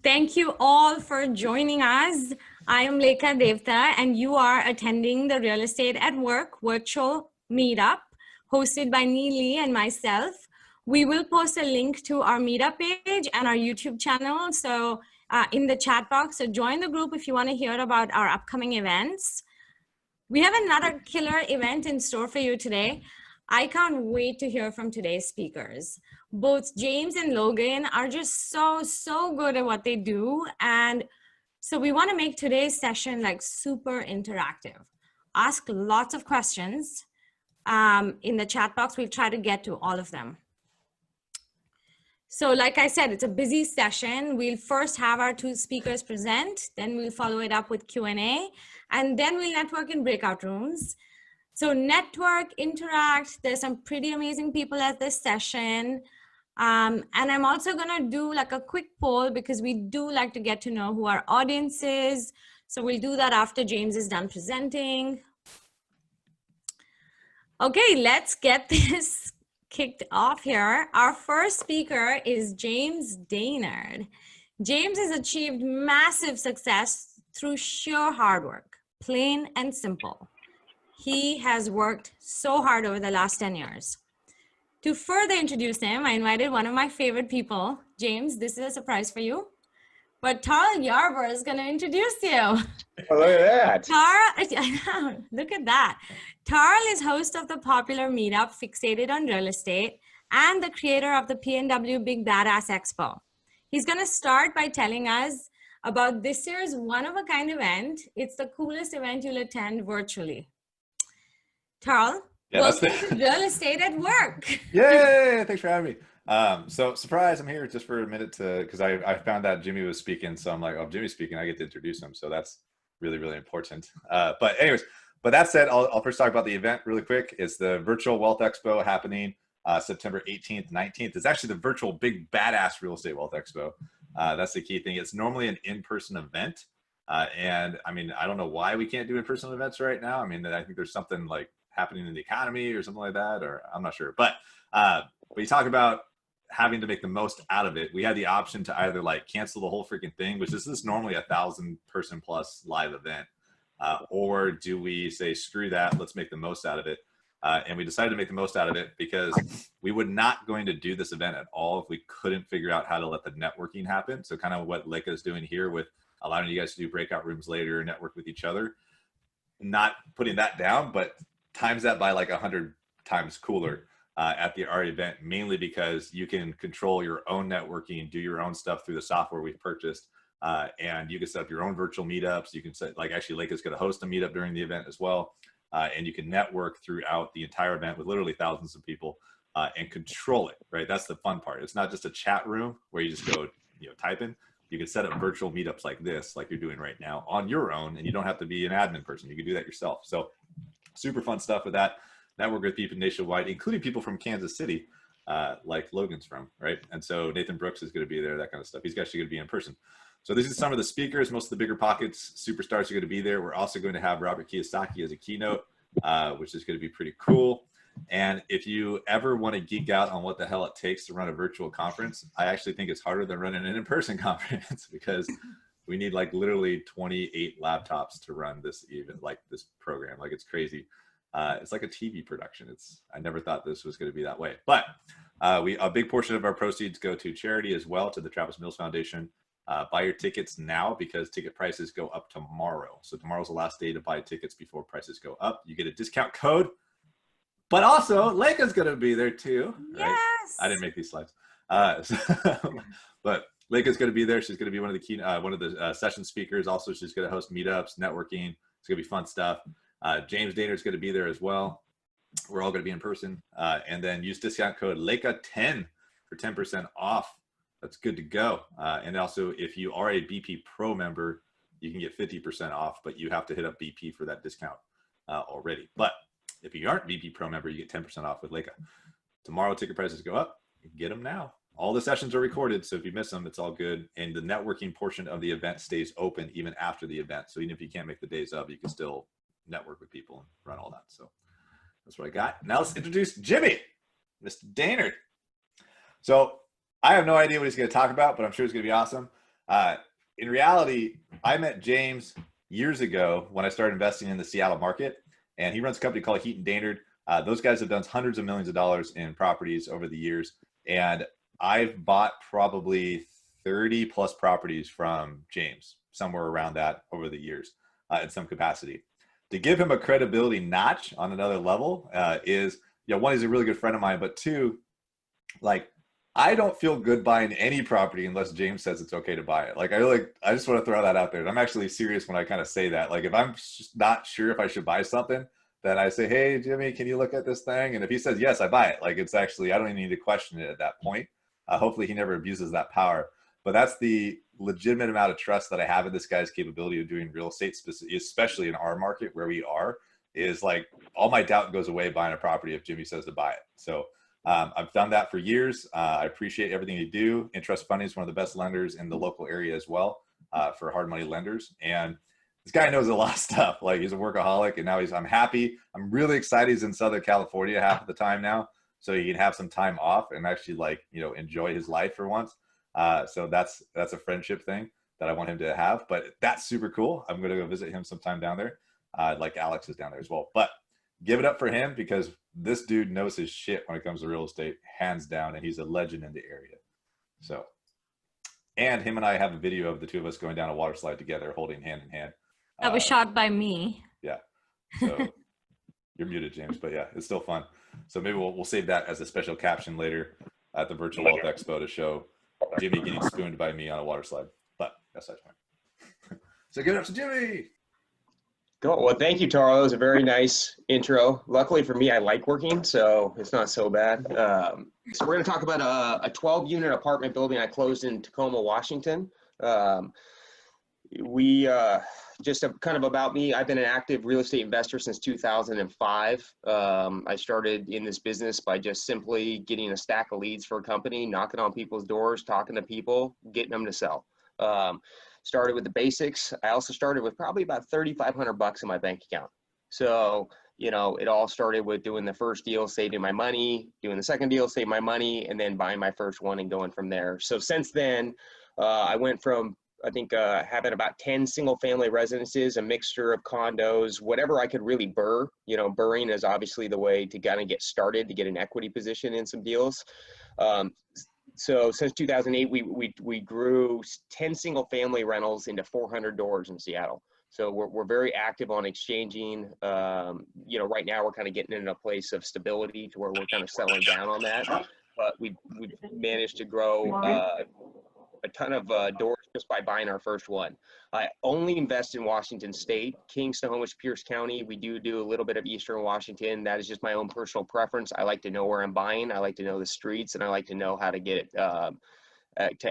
Thank you all for joining us. I am Lekha Devta, and you are attending the Real Estate at Work virtual meetup hosted by Neely and myself. We will post a link to our meetup page and our YouTube channel in the chat box. So join the group if you want to hear about our upcoming events. We have another killer event in store for you today. I can't wait to hear from today's speakers. Both James and Logan are just so good at what they do. And so we want to make today's session like super interactive. Ask lots of questions in the chat box. We'll try to get to all of them. So like I said, it's a busy session. We'll first have our two speakers present, then we'll follow it up with Q&A, and then we'll network in breakout rooms. So network, interact, there's some pretty amazing people at this session. And I'm also gonna do like a quick poll because we do like to get to know who our audience is. So we'll do that after James is done presenting. Okay, let's get this kicked off here. Our first speaker is James Dainard. James has achieved massive success through sheer hard work, plain and simple. He has worked so hard over the last 10 years. To further introduce him, I invited one of my favorite people. James, this is a surprise for you, but Tarl Yarber is going to introduce you. Oh, look at that. Look at that. Tarl is host of the popular meetup Fixated on Real Estate and the creator of the PNW Big Badass Expo. He's going to start by telling us about this year's one-of-a-kind event. It's the coolest event you'll attend virtually. Tarl, welcome to Real Estate at Work. Yay! Thanks for having me. So surprise, I'm here just for a minute because I found out Jimmy was speaking, so I'm like, oh, Jimmy's speaking, I get to introduce him, so that's really, really important. But anyways, but that said, I'll first talk about the event really quick. It's the Virtual Wealth Expo happening September 18th, 19th. It's actually the virtual Big Badass Real Estate Wealth Expo. That's the key thing. It's normally an in-person event. And I mean, I don't know why we can't do in-person events right now. I mean, I think there's something like happening in the economy or something like that, or I'm not sure. But you talk about having to make the most out of it. We had the option to either like cancel the whole freaking thing, which is normally 1,000-person plus live event, or do we say, screw that, let's make the most out of it. And we decided to make the most out of it because we were not going to do this event at all if we couldn't figure out how to let the networking happen. So kind of what Lekha is doing here with allowing you guys to do breakout rooms later, network with each other, not putting that down, but times that by like 100 times cooler at our event, mainly because you can control your own networking, do your own stuff through the software we've purchased, and you can set up your own virtual meetups. You can set, like, actually Lekha's going to host a meetup during the event as well, and you can network throughout the entire event with literally thousands of people and control it, right? That's the fun part. It's not just a chat room where you just go, type in. You can set up virtual meetups like this, like you're doing right now, on your own, and you don't have to be an admin person. You can do that yourself. So super fun stuff with that. Network with people nationwide, including people from Kansas City, like Logan's from, right? And so Nathan Brooks is going to be there, that kind of stuff. He's actually going to be in person. So this is some of the speakers. Most of the bigger pockets superstars are going to be there. We're also going to have Robert Kiyosaki as a keynote, which is going to be pretty cool. And if you ever want to geek out on what the hell it takes to run a virtual conference, I actually think it's harder than running an in-person conference because we need like literally 28 laptops to run this event, like this program. Like, it's crazy. It's like a TV production. I never thought this was going to be that way. But a big portion of our proceeds go to charity as well, to the Travis Mills Foundation. Buy your tickets now because ticket prices go up tomorrow. So tomorrow's the last day to buy tickets before prices go up. You get a discount code. But also, Lekha's going to be there too. Right? Yes. I didn't make these slides. But Lekha's going to be there. She's going to be one of the session speakers. Also, she's going to host meetups, networking. It's going to be fun stuff. James Dainard's going to be there as well. We're all going to be in person. And then use discount code Lekha10 for 10% off. That's good to go. And also, if you are a BP Pro member, you can get 50% off, but you have to hit up BP for that discount already. But if you aren't BP Pro member, you get 10% off with Lekha. Tomorrow, ticket prices go up. You can get them now. All the sessions are recorded, so if you miss them, it's all good. And the networking portion of the event stays open even after the event. So even if you can't make the days of, you can still network with people and run all that. So that's what I got. Now let's introduce Jimmy, Mr. Dainard. So I have no idea what he's going to talk about, but I'm sure it's going to be awesome. In reality, I met James years ago when I started investing in the Seattle market, and he runs a company called Heat and Dainard. Those guys have done hundreds of millions of dollars in properties over the years, and I've bought probably 30 plus properties from James, somewhere around that over the years in some capacity. To give him a credibility notch on another level is, one, he's a really good friend of mine, but two, like, I don't feel good buying any property unless James says it's okay to buy it. Like, I just want to throw that out there. And I'm actually serious when I kind of say that. Like, if I'm just not sure if I should buy something, then I say, hey, Jimmy, can you look at this thing? And if he says yes, I buy it. Like, it's actually, I don't even need to question it at that point. Hopefully he never abuses that power. But that's the legitimate amount of trust that I have in this guy's capability of doing real estate, especially in our market where we are, is like all my doubt goes away buying a property if Jimmy says to buy it. So I've done that for years. I appreciate everything you do. Interest Funding is one of the best lenders in the local area as well for hard money lenders. And this guy knows a lot of stuff. Like, he's a workaholic, and now I'm happy. I'm really excited he's in Southern California half of the time now, so he can have some time off and actually enjoy his life for once. So that's a friendship thing that I want him to have. But that's super cool. I'm going to go visit him sometime down there. Like Alex is down there as well. But give it up for him, because this dude knows his shit when it comes to real estate, hands down, and he's a legend in the area. So, and him and I have a video of the two of us going down a water slide together, holding hand in hand. That was shot by me. Yeah. So you're muted, James, but yeah, it's still fun. So maybe we'll save that as a special caption later at the Virtual Wealth Expo to show Jimmy getting spooned by me on a water slide. But that's not fine. So give it up to Jimmy. Cool. Well, thank you, Taro. That was a very nice intro. Luckily for me, I like working, so it's not so bad. So we're going to talk about a 12-unit apartment building I closed in Tacoma, Washington. Just kind of about me, I've been an active real estate investor since 2005. I started in this business by just simply getting a stack of leads for a company, knocking on people's doors, talking to people, getting them to sell. Started with the basics. I also started with probably about $3,500 in my bank account. So, it all started with doing the first deal, saving my money, doing the second deal, saving my money, and then buying my first one and going from there. So since then, I went from, having about 10 single family residences, a mixture of condos, whatever I could really burr. Burring is obviously the way to kind of get started, to get an equity position in some deals. So since 2008, we grew 10 single family rentals into 400 doors in Seattle. So we're very active on exchanging. Right now we're kind of getting in a place of stability to where we're kind of settling down on that. But we managed to grow a ton of doors just by buying our first one. I only invest in Washington State, King, Snohomish, Pierce County. We do a little bit of Eastern Washington. That is just my own personal preference. I like to know where I'm buying. I like to know the streets, and I like to know how to get to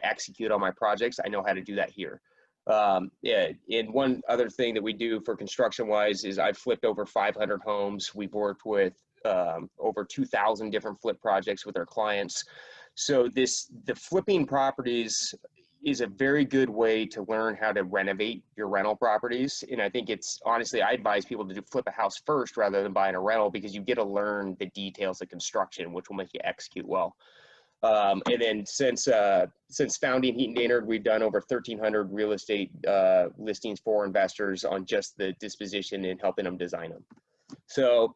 execute on my projects. I know how to do that here. And one other thing that we do for construction-wise is I've flipped over 500 homes. We've worked with over 2,000 different flip projects with our clients. So the flipping properties is a very good way to learn how to renovate your rental properties. And I think honestly, I advise people to flip a house first rather than buying a rental, because you get to learn the details of construction, which will make you execute well. And then since founding Heat and Dainard, we've done over 1,300 real estate listings for investors on just the disposition and helping them design them. So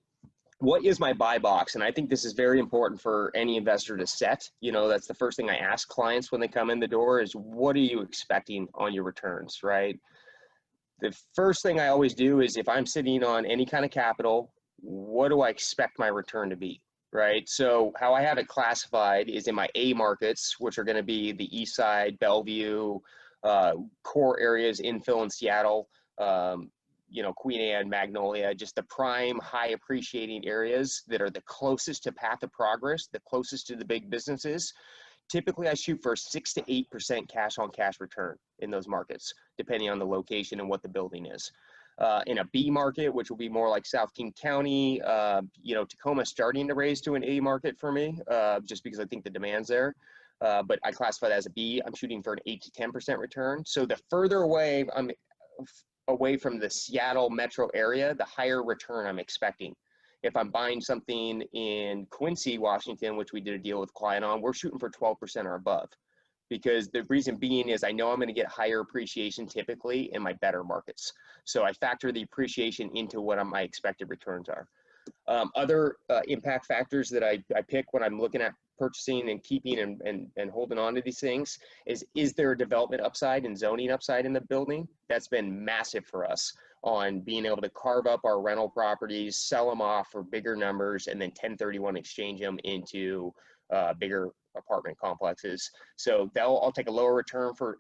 what is my buy box? And I think this is very important for any investor to set. That's the first thing I ask clients when they come in the door is, what are you expecting on your returns, right? The first thing I always do is, if I'm sitting on any kind of capital, what do I expect my return to be, right? So how I have it classified is in my A markets, which are going to be the East Side, Bellevue, core areas, infill in Seattle, Queen Anne, Magnolia, just the prime high appreciating areas that are the closest to path of progress, the closest to the big businesses. Typically I shoot for 6 to 8% cash on cash return in those markets, depending on the location and what the building is. In a B market, which will be more like South King County, Tacoma starting to raise to an A market for me, just because I think the demand's there. But I classify that as a B. I'm shooting for an 8 to 10% return. So the further away I'm away from the Seattle metro area, the higher return I'm expecting. If I'm buying something in Quincy, Washington, which we did a deal with a client on, we're shooting for 12% or above. because the reason being is I know I'm going to get higher appreciation typically in my better markets. So I factor the appreciation into what my expected returns are. Other impact factors that I pick when I'm looking at purchasing and keeping and holding on to these things is there a development upside and zoning upside in the building? That's been massive for us on being able to carve up our rental properties, sell them off for bigger numbers, and then 1031 exchange them into bigger apartment complexes. So I'll take a lower return for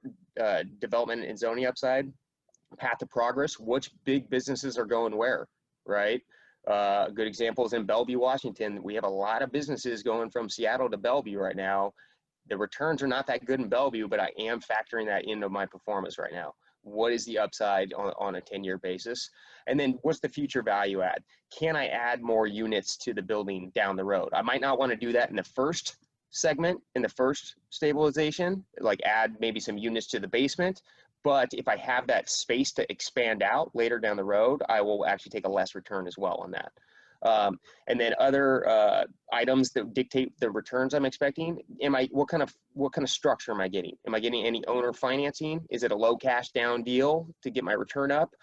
development and zoning upside. Path of progress, which big businesses are going where, right? A good example is in Bellevue, Washington. We have a lot of businesses going from Seattle to Bellevue right now. The returns are not that good in Bellevue, but I am factoring that into my performance right now. What is the upside on a 10-year basis? And then what's the future value add? Can I add more units to the building down the road? I might not want to do that in the first segment, in the first stabilization, like add maybe some units to the basement. But if I have that space to expand out later down the road, I will actually take a less return as well on that. And then other items that dictate the returns I'm expecting. What kind of structure am I getting? Am I getting any owner financing? Is it a low cash down deal to get my return up?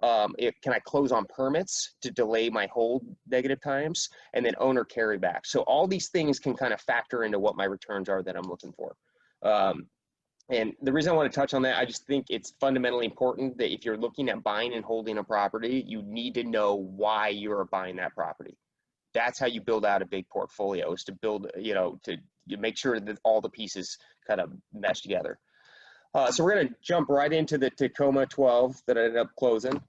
Can I close on permits to delay my hold negative times? And then owner carryback. So all these things can kind of factor into what my returns are that I'm looking for. And the reason I want to touch on that, I just think it's fundamentally important that if you're looking at buying and holding a property, you need to know why you're buying that property. That's how you build out a big portfolio, is to build, to make sure that all the pieces kind of mesh together. So we're going to jump right into the Tacoma 12 that I ended up closing.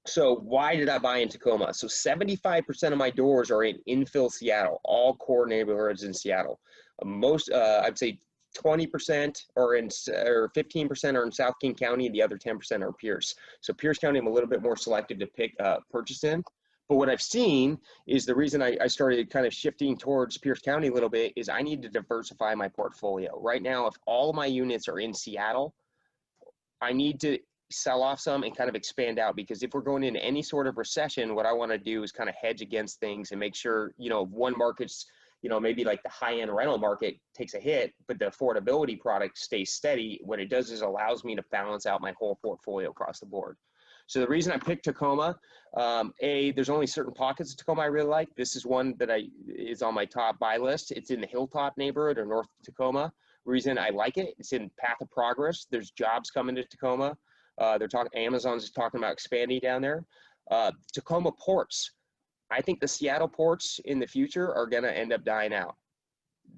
So why did I buy in Tacoma? So 75% of my doors are in infill Seattle, all core neighborhoods in Seattle. I'd say 20% or 15% are in South King County, and the other 10% are Pierce. So Pierce County, I'm a little bit more selective to purchase in. But what I've seen is the reason I started kind of shifting towards Pierce County a little bit is I need to diversify my portfolio. Right now, if all of my units are in Seattle, I need to sell off some and kind of expand out, because if we're going into any sort of recession, what I want to do is kind of hedge against things and make sure, if one market's, maybe like the high-end rental market takes a hit, but the affordability product stays steady. What it does is allows me to balance out my whole portfolio across the board. So the reason I picked Tacoma, there's only certain pockets of Tacoma I really like. This is one that is on my top buy list. It's in the Hilltop neighborhood or North Tacoma. Reason I like it, it's in path of progress. There's jobs coming to Tacoma. Amazon's talking about expanding down there. Tacoma ports. I think the Seattle ports in the future are going to end up dying out.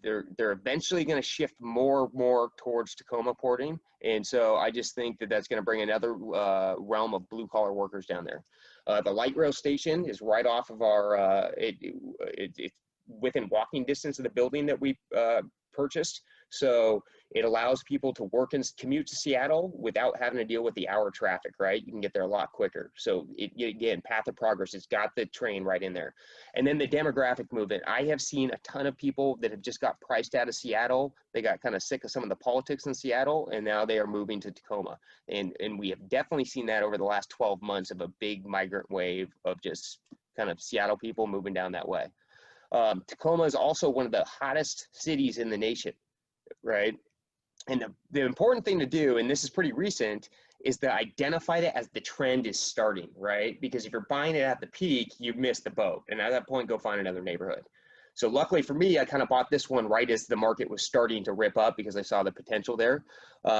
They're eventually going to shift more towards Tacoma porting. And so I just think that that's going to bring another realm of blue collar workers down there. The light rail station is right off of our, it's within walking distance of the building that we purchased. So it allows people to work and commute to Seattle without having to deal with the hour traffic, right? You can get there a lot quicker. So again, path of progress, it's got the train right in there. And then the demographic movement. I have seen a ton of people that have just got priced out of Seattle. They got kind of sick of some of the politics in Seattle, and now they are moving to Tacoma. And we have definitely seen that over the last 12 months of a big migrant wave of just kind of Seattle people moving down that way. Tacoma is also one of the hottest cities in the nation, right? And the important thing to do, and this is pretty recent, is to identify that as the trend is starting, right? Because if you're buying it at the peak, you've missed the boat. And at that point, go find another neighborhood. So luckily for me, I kind of bought this one right as the market was starting to rip up because I saw the potential there.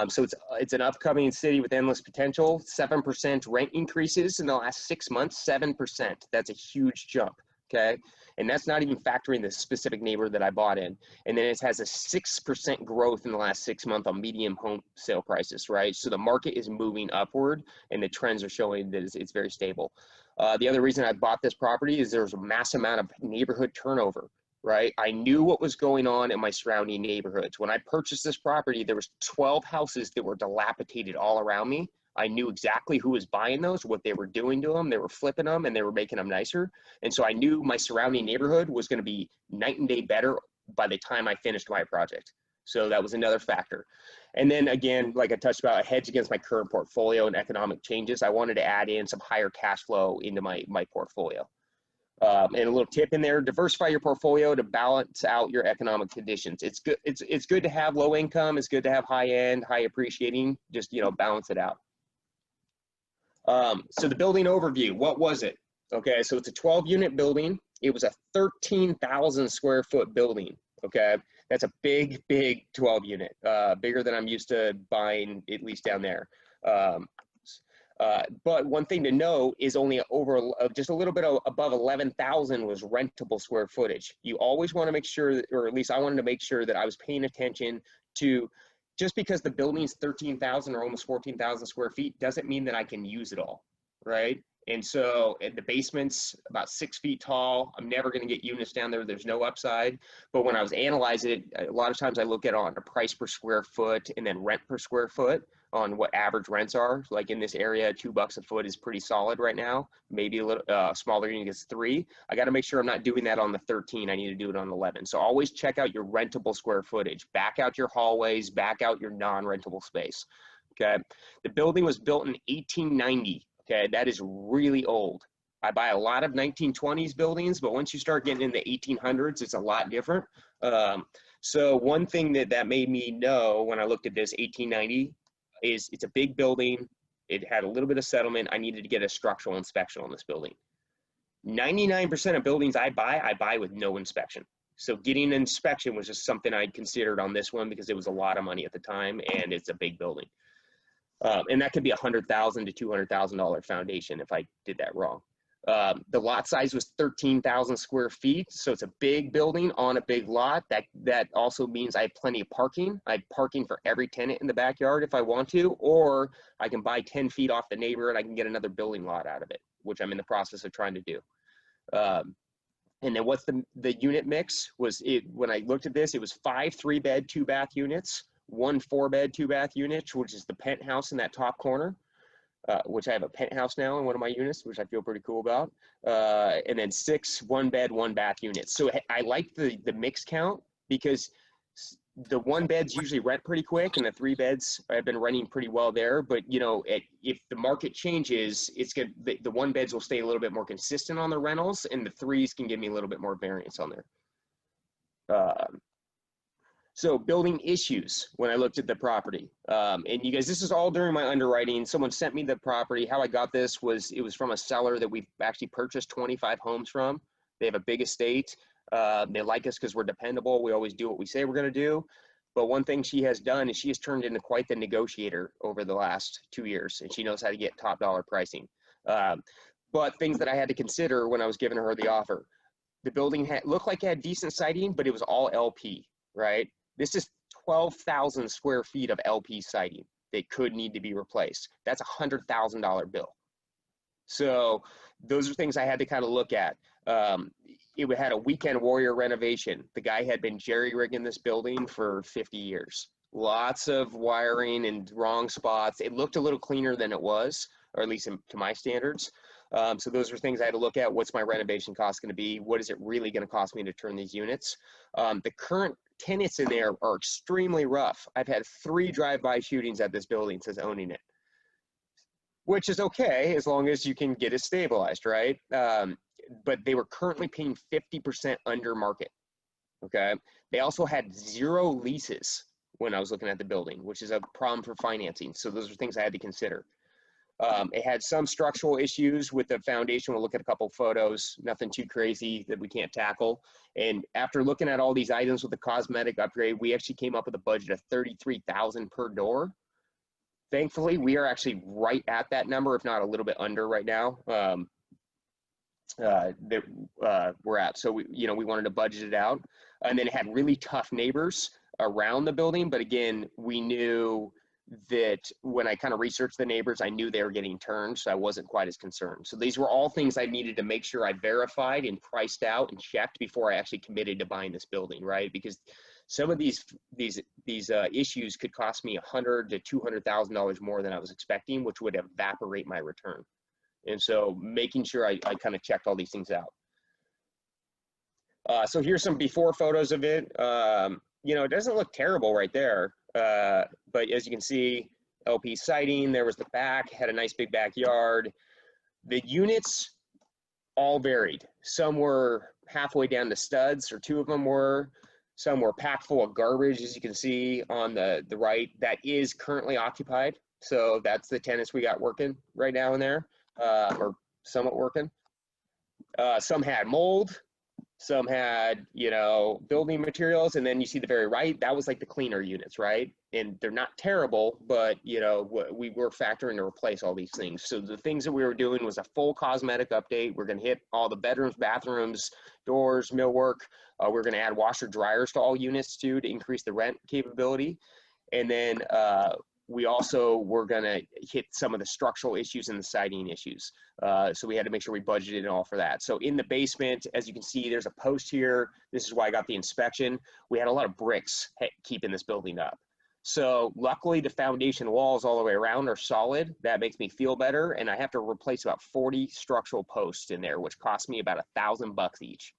So it's an upcoming city with endless potential. 7% rent increases in the last 6 months, 7%. That's a huge jump, okay? And that's not even factoring the specific neighborhood that I bought in. And then it has a 6% growth in the last 6 months on median home sale prices, right? So the market is moving upward and the trends are showing that it's very stable. The other reason I bought this property is there's a mass amount of neighborhood turnover, right? I knew what was going on in my surrounding neighborhoods. When I purchased this property, there was 12 houses that were dilapidated all around me. I knew exactly who was buying those, what they were doing to them. They were flipping them and they were making them nicer. And so I knew my surrounding neighborhood was going to be night and day better by the time I finished my project. So that was another factor. And then again, like I touched about, a hedge against my current portfolio and economic changes. I wanted to add in some higher cash flow into my portfolio. And a little tip in there: diversify your portfolio to balance out your economic conditions. It's good. It's good to have low income. It's good to have high end, high appreciating. Just balance it out. So the building overview. What was it? Okay, so it's a 12-unit building. It was a 13,000 square foot building. Okay, that's a big 12-unit, bigger than I'm used to buying, at least down there. But one thing to note is only just a little bit above 11,000 was rentable square footage. You always want to make sure that, or at least I wanted to make sure that I was paying attention to, just because the building's 13,000 or almost 14,000 square feet doesn't mean that I can use it all, right? And so the basement's about 6 feet tall. I'm never going to get units down there. There's no upside. But when I was analyzing it, a lot of times I look at it on a price per square foot and then rent per square foot on what average rents are. Like in this area, $2 a foot is pretty solid right now. Maybe a little smaller unit gets 3. I got to make sure I'm not doing that on the 13. I need to do it on 11. So always check out your rentable square footage. Back out your hallways, back out your non-rentable space. Okay. The building was built in 1890. Okay, that is really old. I buy a lot of 1920s buildings, but once you start getting in the 1800s, it's a lot different. So one thing that made me know when I looked at this 1890 is it's a big building. It had a little bit of settlement. I needed to get a structural inspection on this building. 99% of buildings I buy with no inspection. So getting an inspection was just something I'd considered on this one because it was a lot of money at the time and it's a big building. And that could be $100,000 to $200,000 foundation if I did that wrong. The lot size was 13,000 square feet. So it's a big building on a big lot. That also means I have plenty of parking. I have parking for every tenant in the backyard if I want to, or I can buy 10 feet off the neighbor and I can get another building lot out of it, which I'm in the process of trying to do. And then what's the unit mix was it, when I looked at this, it was 5 3-bed, 2-bath units, 1 4-bed, 2-bath unit, which is the penthouse in that top corner, which I have a penthouse now in one of my units, which I feel pretty cool about. And then 6 1-bed, 1-bath units. So I like the mix count because the 1-beds usually rent pretty quick and the 3-beds have been renting pretty well there. But if the market changes, it's good. The 1-beds will stay a little bit more consistent on the rentals, and the 3s can give me a little bit more variance on there. So building issues when I looked at the property. And you guys, this is all during my underwriting. Someone sent me the property. How I got this was, it was from a seller that we've actually purchased 25 homes from. They have a big estate. They like us because we're dependable. We always do what we say we're going to do. But one thing she has done is she has turned into quite the negotiator over the last 2 years, and she knows how to get top dollar pricing. But things that I had to consider when I was giving her the offer. The building looked like it had decent siding, but it was all LP, right? This is 12,000 square feet of LP siding that could need to be replaced. That's a $100,000 bill. So those are things I had to kind of look at. It had a weekend warrior renovation. The guy had been jerry-rigging this building for 50 years. Lots of wiring in wrong spots. It looked a little cleaner than it was, or at least to my standards. So those are things I had to look at. What's my renovation cost going to be? What is it really going to cost me to turn these units? The current tenants in there are extremely rough. I've had 3 drive-by shootings at this building since owning it, which is okay as long as you can get it stabilized, right? But they were currently paying 50% under market, okay? They also had 0 leases when I was looking at the building, which is a problem for financing. So those are things I had to consider. It had some structural issues with the foundation. We'll look at a couple photos, nothing too crazy that we can't tackle. And after looking at all these items with the cosmetic upgrade, we actually came up with a budget of $33,000 per door. Thankfully, we are actually right at that number, if not a little bit under right now. We're at. So we wanted to budget it out, and then it had really tough neighbors around the building. But again, we knew that when I kind of researched the neighbors, I knew they were getting turned, so I wasn't quite as concerned. So these were all things I needed to make sure I verified and priced out and checked before I actually committed to buying this building, right? Because some of these issues could cost me $100,000 to $200,000 more than I was expecting, which would evaporate my return. And so making sure I kind of checked all these things out. So here's some before photos of it. It doesn't look terrible right there. But as you can see, LP siding, there was the back, had a nice big backyard. The units all varied. Some were halfway down to studs, or two of them were. Some were packed full of garbage, as you can see on the right. That is currently occupied. So that's the tenants we got working right now in there, or somewhat working. Some had mold, some had, you know, building materials, and then you see the very right, that was like the cleaner units, right? And they're not terrible, but, you know, we were factoring to replace all these things. So the things that we were doing was a full cosmetic update. We're going to hit all the bedrooms, bathrooms, doors, millwork. We're going to add washer dryers to all units too, to increase the rent capability. And then we also were going to hit some of the structural issues and the siding issues. So we had to make sure we budgeted all for that. So in the basement, as you can see, there's a post here. This is why I got the inspection. We had a lot of bricks keeping this building up. So luckily the foundation walls all the way around are solid. That makes me feel better. And I have to replace about 40 structural posts in there, which cost me about $1,000 each.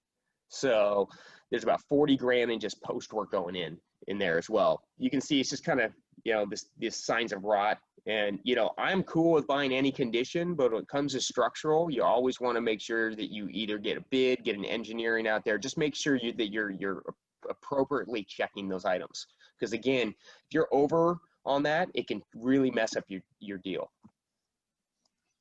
So there's about 40 grand in just post work going in there as well. You can see it's just kind of, you know, this signs of rot. And, you know, I'm cool with buying any condition, but when it comes to structural, you always want to make sure that you either get a bid, get an engineering out there. Just make sure that you're appropriately checking those items. Because again, if you're over on that, it can really mess up your deal.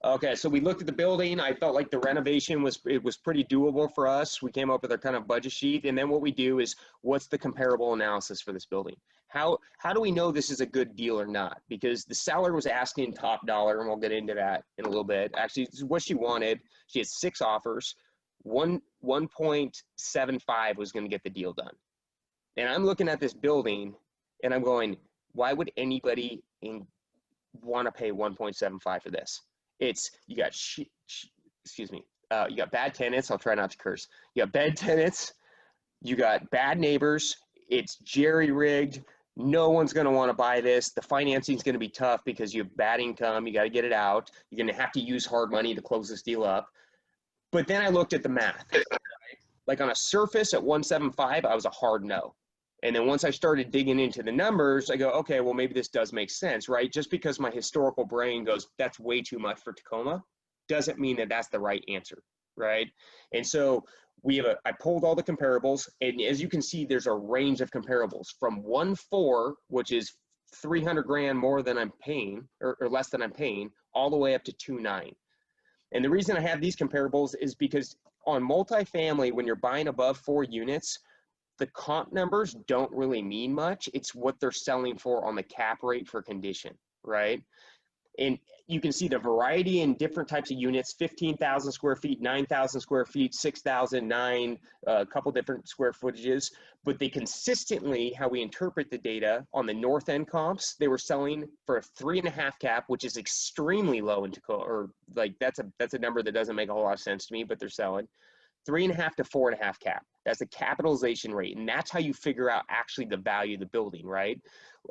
Okay, so we looked at the building. I felt like the renovation was pretty doable for us. We came up with our kind of budget sheet, and then what we do is, what's the comparable analysis for this building? How do we know this is a good deal or not? Because the seller was asking top dollar, and we'll get into that in a little bit. Actually, this is what she wanted. She had 6 offers. 1.75 was going to get the deal done. And I'm looking at this building, and I'm going, why would anybody want to pay 1.75 for this? It's, you got, you got bad tenants. I'll try not to curse. You got bad tenants. You got bad neighbors. It's jerry-rigged. No one's going to want to buy this. The financing is going to be tough because you have bad income. You got to get it out. You're going to have to use hard money to close this deal up. But then I looked at the math. Like on a surface at 1.75, I was a hard no. And then once I started digging into the numbers, I go, okay, well, maybe this does make sense, right? Just because my historical brain goes, that's way too much for Tacoma, doesn't mean that that's the right answer, right? And so I pulled all the comparables, and as you can see, there's a range of comparables from 1.4, which is 300 grand more than I'm paying, or less than I'm paying, all the way up to 2.9. And the reason I have these comparables is because on multifamily, when you're buying above 4 units, the comp numbers don't really mean much. It's what they're selling for on the cap rate for condition, right? And you can see the variety in different types of units, 15,000 square feet, 9,000 square feet, 6,000, 9, a couple different square footages, but they consistently, how we interpret the data on the north end comps, they were selling for a 3.5 cap, which is extremely low in Tacoma, or like that's a number that doesn't make a whole lot of sense to me, but they're selling 3.5 to 4.5 cap. That's the capitalization rate. And that's how you figure out actually the value of the building, right?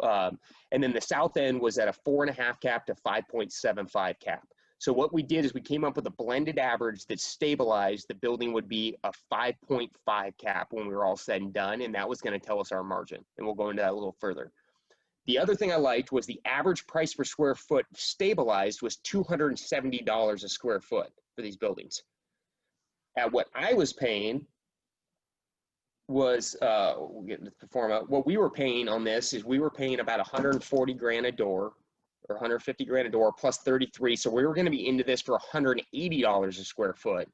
And then the south end was at a 4.5 cap to 5.75 cap. So what we did is we came up with a blended average that stabilized the building would be a 5.5 cap when we were all said and done. And that was going to tell us our margin. And we'll go into that a little further. The other thing I liked was the average price per square foot stabilized was $270 a square foot for these buildings. At what I was paying was, we'll get into the performa. What we were paying on this is we were paying about 140 grand a door, or 150 grand a door plus 33. So we were going to be into this for $180 a square foot,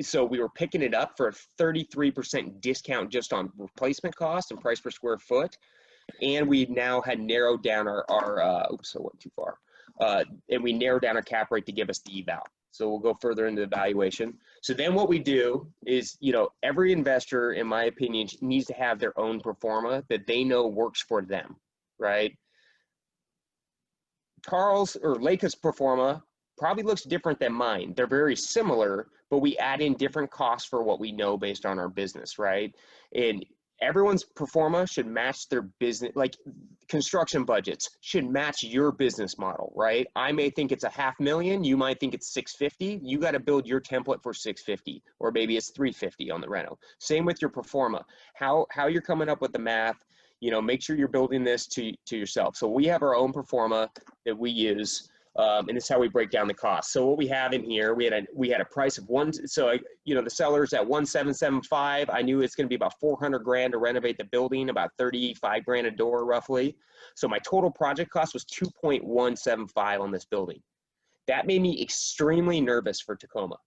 so we were picking it up for a 33% discount just on replacement cost and price per square foot. And we now had narrowed down oops, I went too far. And we narrowed down our cap rate to give us the eval. So we'll go further into the valuation. So then what we do is, you know, every investor, in my opinion, needs to have their own pro forma that they know works for them, right? Carl's or Leica's pro forma probably looks different than mine. They're very similar, but we add in different costs for what we know based on our business, right? And everyone's pro forma should match their business, like construction budgets should match your business model, right? I may think it's $500,000, you might think it's 650. You got to build your template for 650, or maybe it's 350 on the reno. Same with your pro forma. How you're coming up with the math, you know, make sure you're building this to yourself. So we have our own pro forma that we use. And this is how we break down the cost. So what we have in here, we had a price of the seller's at 1,775. I knew it's going to be about 400 grand to renovate the building, about 35 grand a door roughly. So my total project cost was 2.175 on this building. That made me extremely nervous for Tacoma,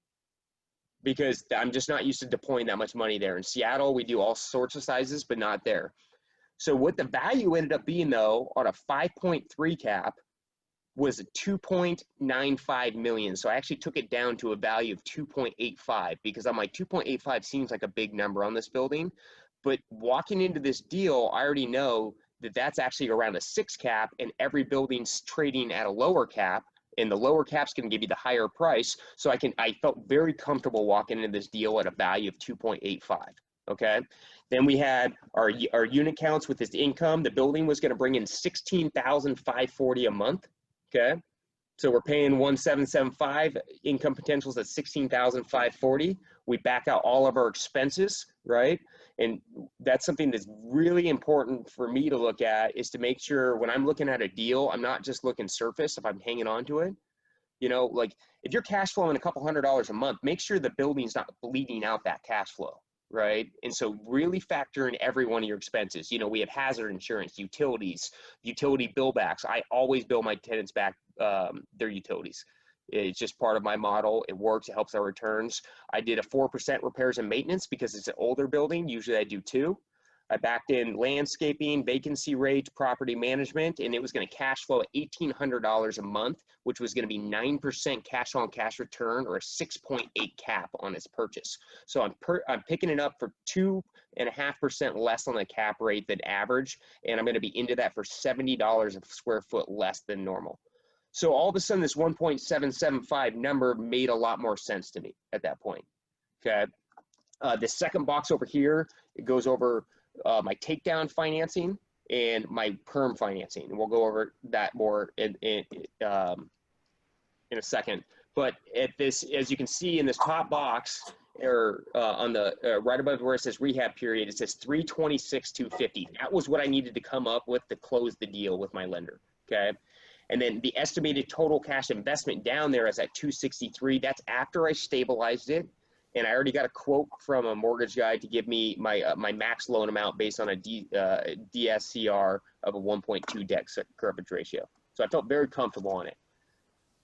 because I'm just not used to deploying that much money there. In Seattle, we do all sorts of sizes, but not there. So what the value ended up being, though, on a 5.3 cap was 2.95 million. So I actually took it down to a value of 2.85, because I'm like, 2.85 seems like a big number on this building. But walking into this deal, I already know that that's actually around a 6 cap, and every building's trading at a lower cap, and the lower cap's going to give you the higher price. So I felt very comfortable walking into this deal at a value of 2.85. Okay. Then we had our unit counts with this income. The building was going to bring in $16,540 a month. Okay. So we're paying 1,775. Income potentials at 16,540. We back out all of our expenses, right? And that's something that's really important for me to look at, is to make sure when I'm looking at a deal, I'm not just looking surface if I'm hanging on to it. You know, like if you're cash flowing a couple $100 a month, make sure the building's not bleeding out that cash flow, right? And so really factor in every one of your expenses. You know, we have hazard insurance, utilities, utility bill backs. I always bill my tenants back their utilities. It's just part of my model. It works. It helps our returns. I did a 4% repairs and maintenance because it's an older building. Usually I do 2. I backed in landscaping, vacancy rate, property management, and it was going to cash flow at $1,800 a month, which was going to be 9% cash on cash return, or a 6.8 cap on its purchase. So I'm picking it up for 2.5% less on the cap rate than average, and I'm going to be into that for $70 a square foot less than normal. So all of a sudden, this 1.775 number made a lot more sense to me at that point. Okay. The second box over here, it goes over my takedown financing and my perm financing. And we'll go over that more in a second. But at this, as you can see in this top box, or on the right above where it says rehab period, it says 326,250. That was what I needed to come up with to close the deal with my lender. Okay. And then the estimated total cash investment down there is at 263. That's after I stabilized it. And I already got a quote from a mortgage guy to give me my my max loan amount based on a DSCR of a 1.2 debt coverage ratio. So I felt very comfortable on it.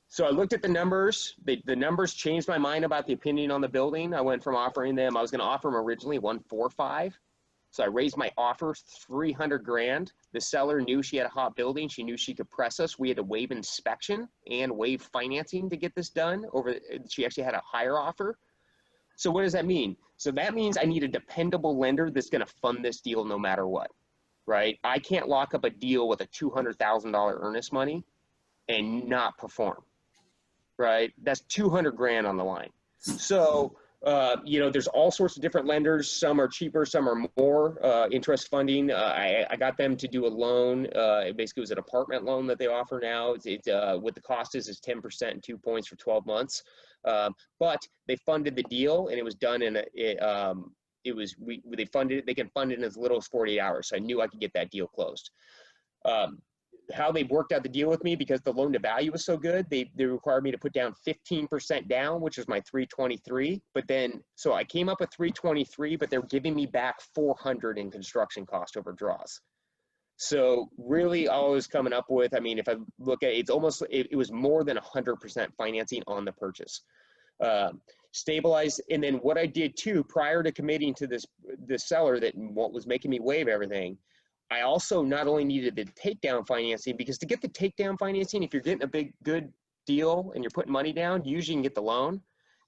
So I looked at the numbers. The numbers changed my mind about the opinion on the building. I went from offering them, I was going to offer them originally 145. So I raised my offer 300 grand. The seller knew she had a hot building. She knew she could press us. We had to waive inspection and waive financing to get this done. She actually had a higher offer. So what does that mean? So that means I need a dependable lender that's going to fund this deal no matter what, right? I can't lock up a deal with a $200,000 earnest money and not perform, right? That's 200 grand on the line. So you know, there's all sorts of different lenders. Some are cheaper, some are more interest funding. I got them to do a loan. It basically was an apartment loan that they offer now. What the cost is 10% and 2 points for 12 months. But they funded the deal, and it was done in they funded it. They can fund it in as little as 48 hours. So I knew I could get that deal closed. How they worked out the deal with me, because the loan to value was so good, they required me to put down 15% down, which was my 323. But then, so I came up with 323, but they're giving me back 400 in construction cost over draws. So really all I was coming up with, I mean, if I look at it, it was more than 100% financing on the purchase. Stabilized. And then what I did too, prior to committing to this seller that was making me waive everything, I also not only needed the takedown financing, because to get the takedown financing, if you're getting a good deal and you're putting money down, usually you can get the loan.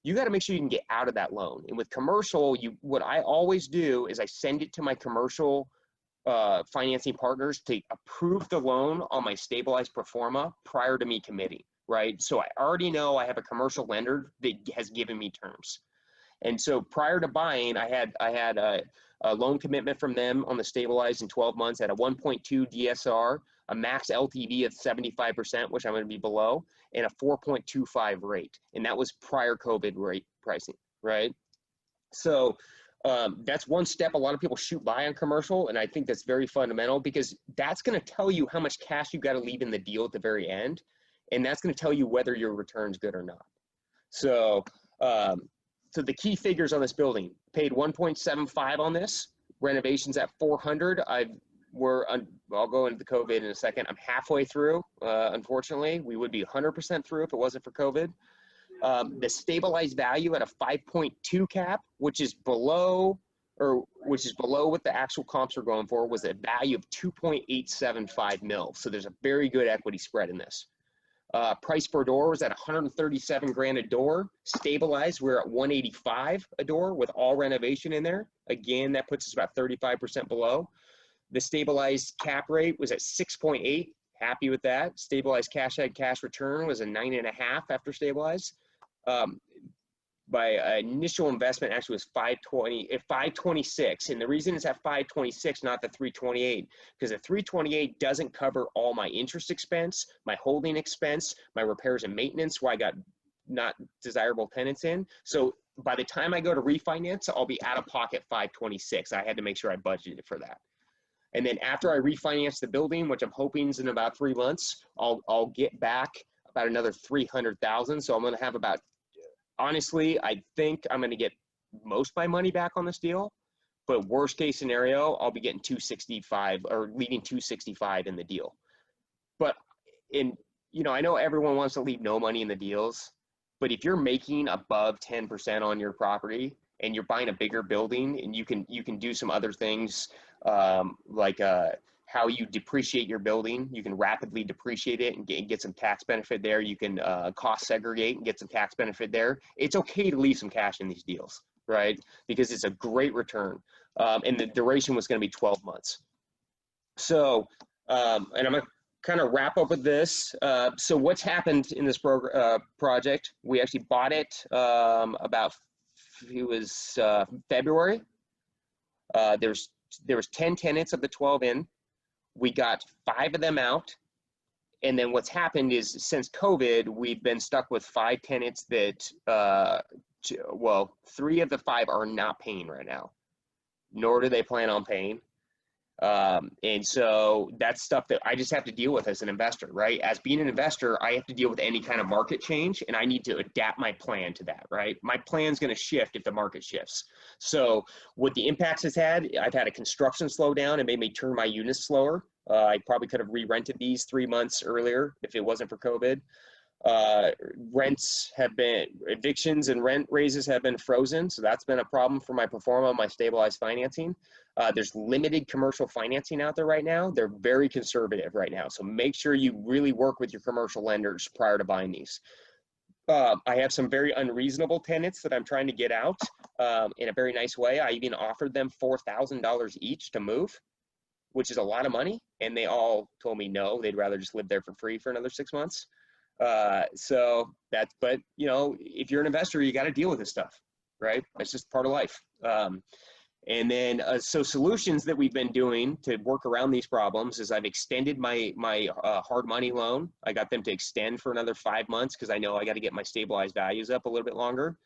You got to make sure you can get out of that loan. And with commercial, what I always do is I send it to my commercial financing partners to approve the loan on my stabilized pro forma prior to me committing, right? So I already know I have a commercial lender that has given me terms. And so prior to buying, I had a loan commitment from them on the stabilized in 12 months at a 1.2 DSR, a max LTV of 75%, which I'm going to be below, and a 4.25 rate. And that was prior COVID rate pricing, right? So that's one step a lot of people shoot by on commercial. And I think that's very fundamental, because that's going to tell you how much cash you got to leave in the deal at the very end. and that's going to tell you whether your return's good or not. So, so the key figures on this building: paid 1.75 on this. Renovations at 400. I'll go into the COVID in a second. I'm halfway through. Unfortunately, we would be 100% through if it wasn't for COVID. The stabilized value at a 5.2 cap, which is below what the actual comps are going for, was a value of 2.875 mil. So there's a very good equity spread in this. Price per door was at 137 grand a door. Stabilized, we're at 185 a door with all renovation in there. Again, that puts us about 35% below. The stabilized cap rate was at 6.8. Happy with that. Stabilized cash return was a 9.5 after stabilized. My initial investment actually was 526, and the reason it's at 526, not the 328, because the 328 doesn't cover all my interest expense, my holding expense, my repairs and maintenance, where I got not desirable tenants in. So by the time I go to refinance, I'll be out of pocket 526. I had to make sure I budgeted for that. And then after I refinance the building, which I'm hoping is in about 3 months, I'll get back about another 300,000. So I'm going to have about, honestly, I think I'm going to get most of my money back on this deal. But worst case scenario, I'll be getting 265 or leaving 265 in the deal. But I know everyone wants to leave no money in the deals, but if you're making above 10% on your property and you're buying a bigger building, and you can do some other things, like how you depreciate your building. You can rapidly depreciate it and get some tax benefit there. You can cost segregate and get some tax benefit there. It's okay to leave some cash in these deals, right? Because it's a great return. And the duration was going to be 12 months. So, and I'm going to kind of wrap up with this. So what's happened in this project? We actually bought it February. There was 10 tenants of the 12 in. We got 5 of them out. And then what's happened is, since COVID, we've been stuck with 5 tenants that, 3 of the 5 are not paying right now, nor do they plan on paying. And so that's stuff that I just have to deal with as an investor, right? As being an investor, I have to deal with any kind of market change, and I need to adapt my plan to that, right? My plan's going to shift if the market shifts. So what the impacts has had, I've had a construction slowdown and made me turn my units slower. I probably could have re-rented these 3 months earlier if it wasn't for COVID. Evictions and rent raises have been frozen. So that's been a problem for my performance on my stabilized financing. There's limited commercial financing out there right now. They're very conservative right now. So make sure you really work with your commercial lenders prior to buying these. I have some very unreasonable tenants that I'm trying to get out in a very nice way. I even offered them $4,000 each to move, which is a lot of money. And they all told me no, they'd rather just live there for free for another 6 months. But if you're an investor, you got to deal with this stuff, right? It's just part of life. And then, so solutions that we've been doing to work around these problems is I've extended my hard money loan. I got them to extend for another 5 months because I know I got to get my stabilized values up a little bit longer.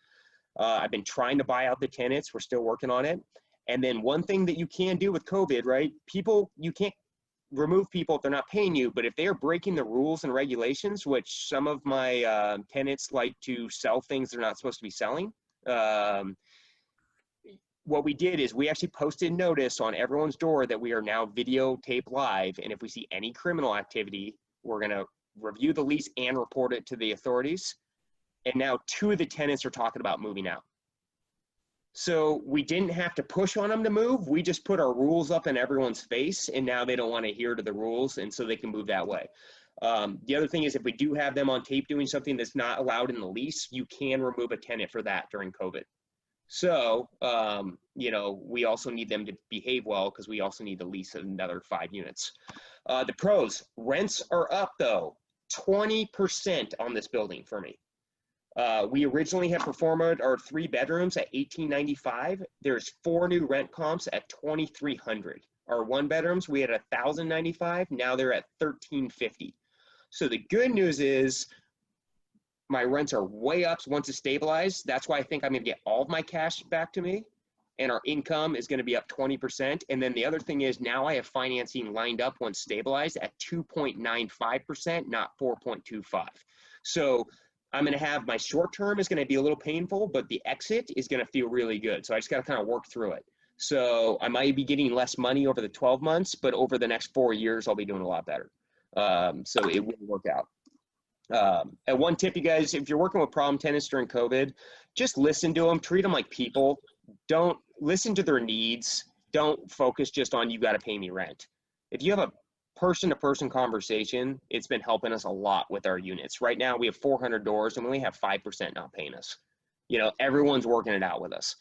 I've been trying to buy out the tenants. We're still working on it. And then one thing that you can do with COVID, right? You can't remove people if they're not paying you, but if they are breaking the rules and regulations, which some of my tenants like to sell things they're not supposed to be selling, what we did is we actually posted notice on everyone's door that we are now videotape live, and if we see any criminal activity, we're going to review the lease and report it to the authorities. And now 2 of the tenants are talking about moving out. So we didn't have to push on them to move. We just put our rules up in everyone's face, and now they don't want to adhere to the rules, and so they can move that way. The other thing is, if we do have them on tape doing something that's not allowed in the lease, you can remove a tenant for that during COVID. So, we also need them to behave well because we also need to lease another 5 units. The pros: rents are up though, 20% on this building for me. We originally had performed our 3 bedrooms at $1,895. There's 4 new rent comps at $2,300. Our 1 bedrooms, we had $1,095. Now they're at $1,350. So the good news is my rents are way up once it's stabilized. That's why I think I'm going to get all of my cash back to me. and our income is going to be up 20%. And then the other thing is now I have financing lined up once stabilized at 2.95%, not 4.25. So I'm going to have my short term is going to be a little painful, but the exit is going to feel really good. So I just got to kind of work through it. So I might be getting less money over the 12 months, but over the next 4 years, I'll be doing a lot better. So it will work out. And one tip, you guys, if you're working with problem tenants during COVID, just listen to them, treat them like people. Don't listen to their needs. Don't focus just on, you got to pay me rent. If you have a person-to-person conversation, it's been helping us a lot with our units. Right now, we have 400 doors and we only have 5% not paying us. You know, everyone's working it out with us.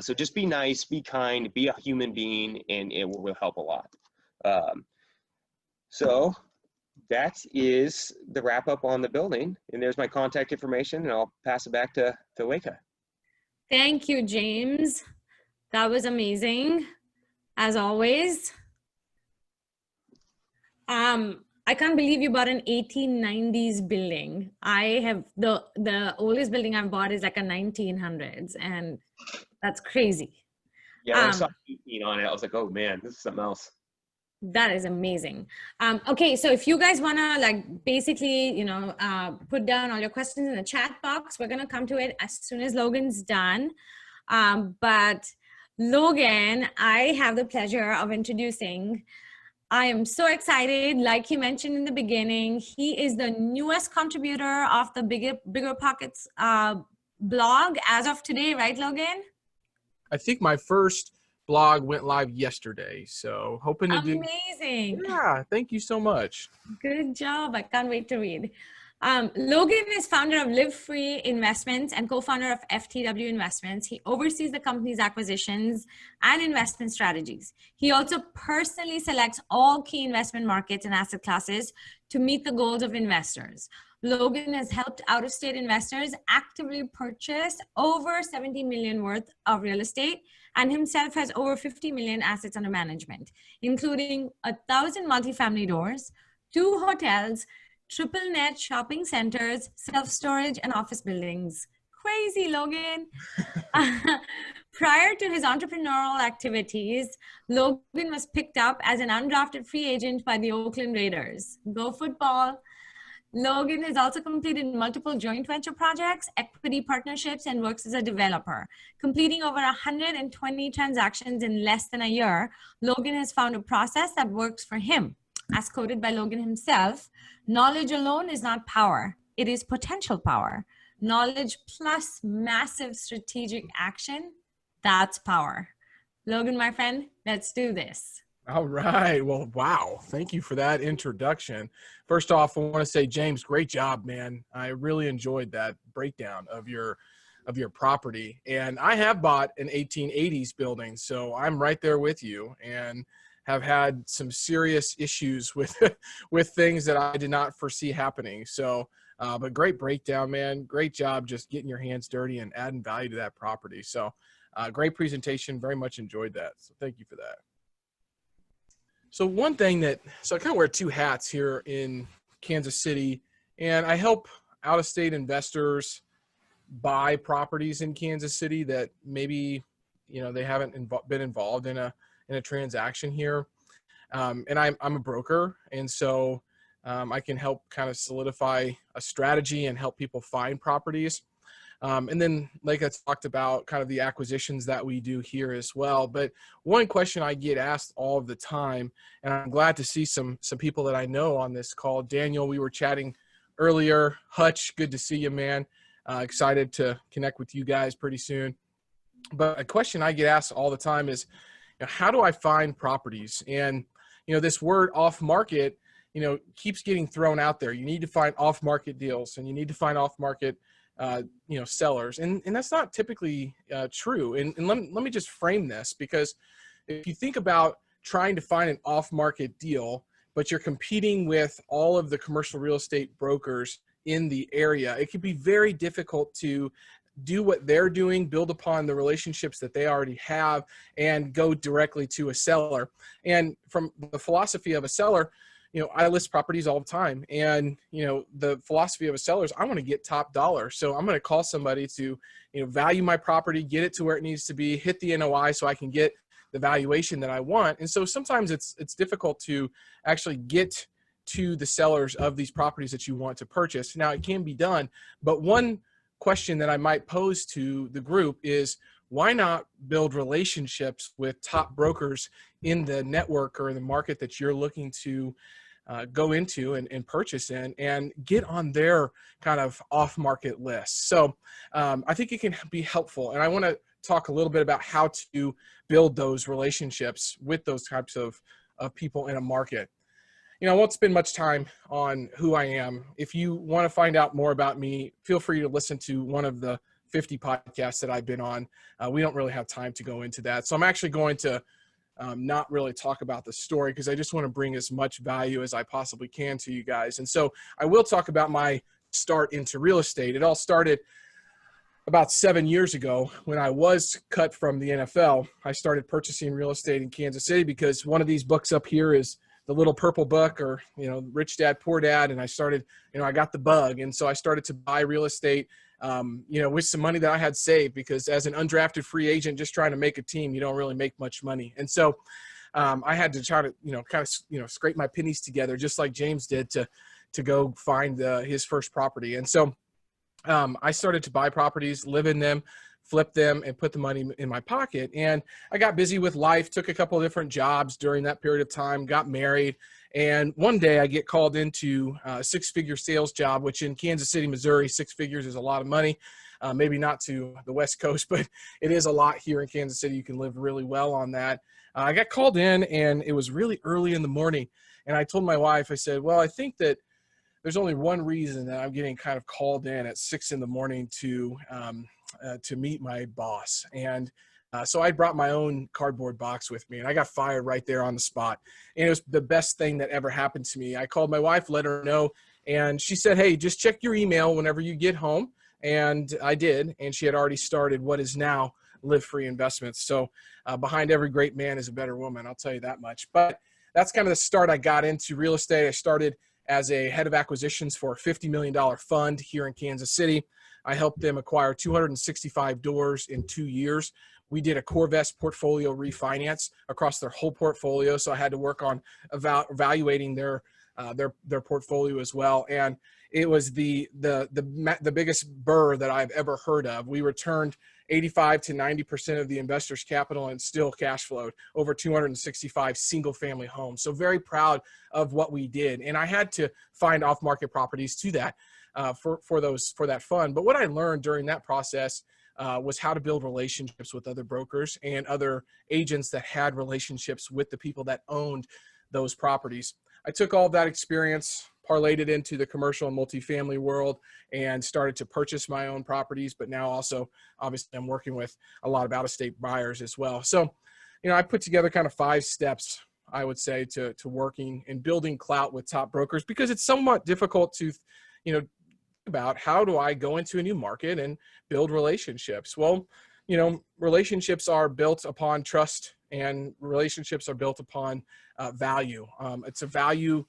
So just be nice, be kind, be a human being, and it will help a lot. So that is the wrap up on the building. And there's my contact information, and I'll pass it back to Leica. Thank you, James. That was amazing, as always. I can't believe you bought an 1890s building. I have the oldest building I've bought is like a 1900s, and that's crazy. Yeah, when I saw 18 on it, I was like, oh man, this is something else. That is amazing. Okay, so if you guys wanna like basically, you know, put down all your questions in the chat box, we're gonna come to it as soon as Logan's done. But Logan, I have the pleasure of introducing. I am so excited. Like he mentioned in the beginning, he is the newest contributor of the Bigger Pockets blog as of today, right, Logan? I think my first blog went live yesterday, so hoping to do. Amazing. Yeah, thank you so much. Good job. I can't wait to read. Logan is founder of Live Free Investments and co-founder of FTW Investments. He oversees the company's acquisitions and investment strategies. He also personally selects all key investment markets and asset classes to meet the goals of investors. Logan has helped out-of-state investors actively purchase over 70 million worth of real estate, and himself has over 50 million assets under management, including 1,000 multifamily doors, 2 hotels, triple net shopping centers, self-storage, and office buildings. Crazy, Logan. Prior to his entrepreneurial activities, Logan was picked up as an undrafted free agent by the Oakland Raiders. Go football. Logan has also completed multiple joint venture projects, equity partnerships, and works as a developer. Completing over 120 transactions in less than a year, Logan has found a process that works for him. As quoted by Logan himself, knowledge alone is not power. It is potential power. Knowledge plus massive strategic action, that's power. Logan, my friend, let's do this. All right. Well, wow. Thank you for that introduction. First off, I want to say, James, great job, man. I really enjoyed that breakdown of your property. And I have bought an 1880s building, so I'm right there with you, and have had some serious issues with things that I did not foresee happening. So, but great breakdown, man. Great job just getting your hands dirty and adding value to that property. So great presentation. Very much enjoyed that. So thank you for that. So one thing so I kind of wear 2 hats here in Kansas City, and I help out-of-state investors buy properties in Kansas City that maybe, you know, they haven't been involved in a transaction here. And I'm a broker. And so I can help kind of solidify a strategy and help people find properties. And then, like I talked about, kind of the acquisitions that we do here as well. But one question I get asked all of the time, and I'm glad to see some people that I know on this call. Daniel, we were chatting earlier. Hutch, good to see you, man. Excited to connect with you guys pretty soon. But a question I get asked all the time is, you know, how do I find properties? And, you know, this word off market, you know, keeps getting thrown out there. You need to find off market deals, and you need to find off market you know, sellers. And that's not typically true. And let me just frame this, because if you think about trying to find an off-market deal, but you're competing with all of the commercial real estate brokers in the area, it can be very difficult to do what they're doing, build upon the relationships that they already have, and go directly to a seller. And from the philosophy of a seller, I list properties all the time, and, the philosophy of a seller is I want to get top dollar. So I'm going to call somebody to, value my property, get it to where it needs to be, hit the NOI so I can get the valuation that I want. And so sometimes it's difficult to actually get to the sellers of these properties that you want to purchase. Now it can be done, but one question that I might pose to the group is, why not build relationships with top brokers in the network or the market that you're looking to go into and purchase in, and get on their kind of off-market list? So I think it can be helpful. And I want to talk a little bit about how to build those relationships with those types of people in a market. I won't spend much time on who I am. If you want to find out more about me, feel free to listen to one of the 50 podcasts that I've been on. We don't really have time to go into that. So I'm actually going to not really talk about the story, because I just want to bring as much value as I possibly can to you guys. And so I will talk about my start into real estate. It all started about 7 years ago when I was cut from the NFL. I started purchasing real estate in Kansas City because one of these books up here is the Little Purple Book, or, Rich Dad, Poor Dad. And I started, I got the bug. And so I started to buy real estate, with some money that I had saved, because as an undrafted free agent, just trying to make a team, you don't really make much money. And so I had to try to, kind of, scrape my pennies together, just like James did, to go find his first property. And so I started to buy properties, live in them, flip them, and put the money in my pocket. And I got busy with life, took a couple of different jobs during that period of time, got married. And one day I get called into a six-figure sales job, which in Kansas City, Missouri, 6 figures is a lot of money. Maybe not to the West Coast, but it is a lot here in Kansas City. You can live really well on that. I got called in, and it was really early in the morning. And I told my wife, I said, well, I think that there's only one reason that I'm getting kind of called in at 6 in the morning to meet my boss. And so I brought my own cardboard box with me, and I got fired right there on the spot. And it was the best thing that ever happened to me. I called my wife, let her know, and she said, hey, just check your email whenever you get home. And I did. And she had already started what is now Live Free Investments. So behind every great man is a better woman, I'll tell you that much. But that's kind of the start I got into real estate. I started as a head of acquisitions for a $50 million fund here in Kansas City. I helped them acquire 265 doors in 2 years. We did a CoreVest portfolio refinance across their whole portfolio, so I had to work on evaluating their portfolio as well. And it was the biggest burr that I've ever heard of. We returned 85 to 90% of the investors' capital and still cash flowed over 265 single-family homes. So very proud of what we did. And I had to find off-market properties to that for that fund. But what I learned during that process was how to build relationships with other brokers and other agents that had relationships with the people that owned those properties. I took all of that experience, parlayed it into the commercial and multifamily world, and started to purchase my own properties. But now also, obviously, I'm working with a lot of out-of-state buyers as well. So, I put together kind of 5 steps, I would say, to working and building clout with top brokers, because it's somewhat difficult to, about how do I go into a new market and build relationships. Well, relationships are built upon trust, and relationships are built upon value. It's a value,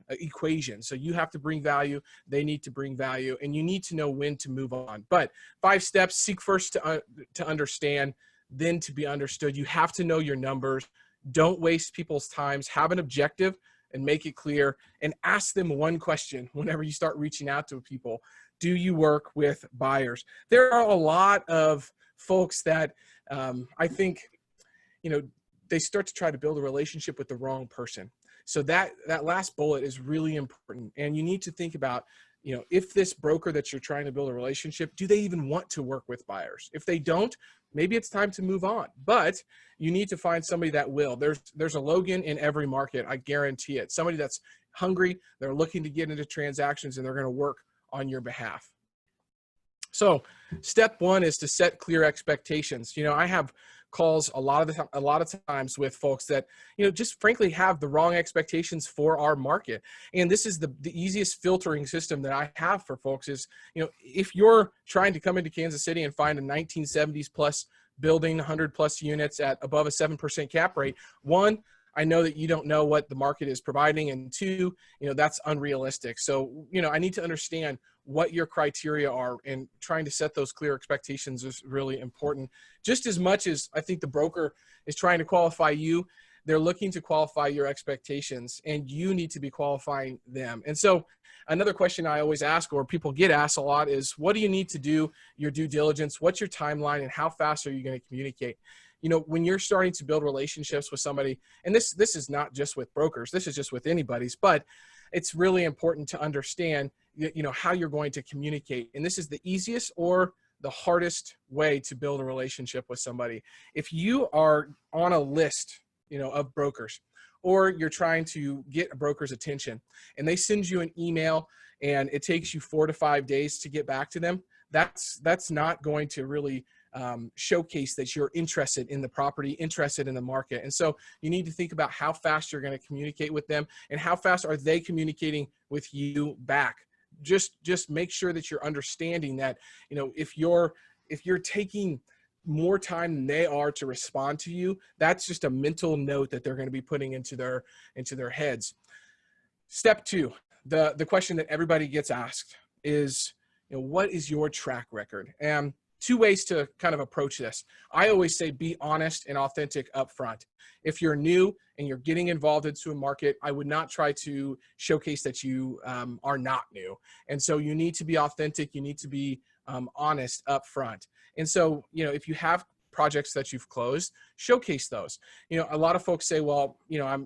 equation. So you have to bring value, they need to bring value, and you need to know when to move on. But 5 steps: seek first to understand, then to be understood. You have to know your numbers. Don't waste people's times. Have an objective and make it clear, and ask them one question whenever you start reaching out to people. Do you work with buyers? There are a lot of folks that I think, they start to try to build a relationship with the wrong person. So that last bullet is really important. And you need to think about, if this broker that you're trying to build a relationship, do they even want to work with buyers? If they don't, maybe it's time to move on. But you need to find somebody that will. There's a Logan in every market, I guarantee it. Somebody that's hungry, they're looking to get into transactions, and they're going to work on your behalf. So step 1 is to set clear expectations. I have calls a lot of times with folks that, just frankly have the wrong expectations for our market. And this is the easiest filtering system that I have for folks is, if you're trying to come into Kansas City and find a 1970s plus building, 100 plus units at above a 7% cap rate, one, I know that you don't know what the market is providing, and two, that's unrealistic. So, I need to understand what your criteria are, and trying to set those clear expectations is really important. Just as much as I think the broker is trying to qualify you, they're looking to qualify your expectations, and you need to be qualifying them. And so another question I always ask, or people get asked a lot, is what do you need to do your due diligence? What's your timeline, and how fast are you going to communicate? When you're starting to build relationships with somebody, and this is not just with brokers, this is just with anybody's, but it's really important to understand, how you're going to communicate. And this is the easiest or the hardest way to build a relationship with somebody. If you are on a list, of brokers, or you're trying to get a broker's attention and they send you an email and it takes you 4 to 5 days to get back to them, that's not going to really showcase that you're interested in the property, interested in the market. And so you need to think about how fast you're going to communicate with them, and how fast are they communicating with you back. Just make sure that you're understanding that, if you're taking more time than they are to respond to you, that's just a mental note that they're going to be putting into their heads. Step 2, the question that everybody gets asked is, what is your track record? And 2 ways to kind of approach this. I always say be honest and authentic up front. If you're new and you're getting involved into a market, I would not try to showcase that you are not new. And so you need to be authentic. You need to be honest up front. And so, if you have projects that you've closed, showcase those. A lot of folks say, well,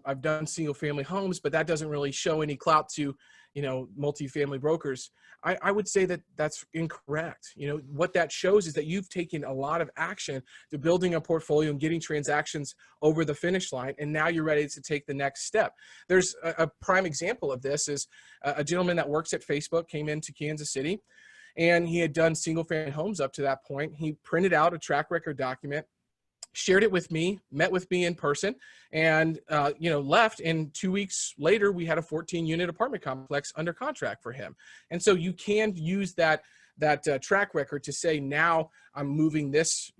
I've done single family homes, but that doesn't really show any clout to, multifamily brokers. I would say that that's incorrect. What that shows is that you've taken a lot of action to building a portfolio and getting transactions over the finish line, and now you're ready to take the next step. There's a prime example of this is a gentleman that works at Facebook came into Kansas City, and he had done single family homes up to that point. He printed out a track record document, shared it with me, met with me in person, and left. And 2 weeks later, we had a 14-unit apartment complex under contract for him. And so you can use that track record to say, now I'm moving this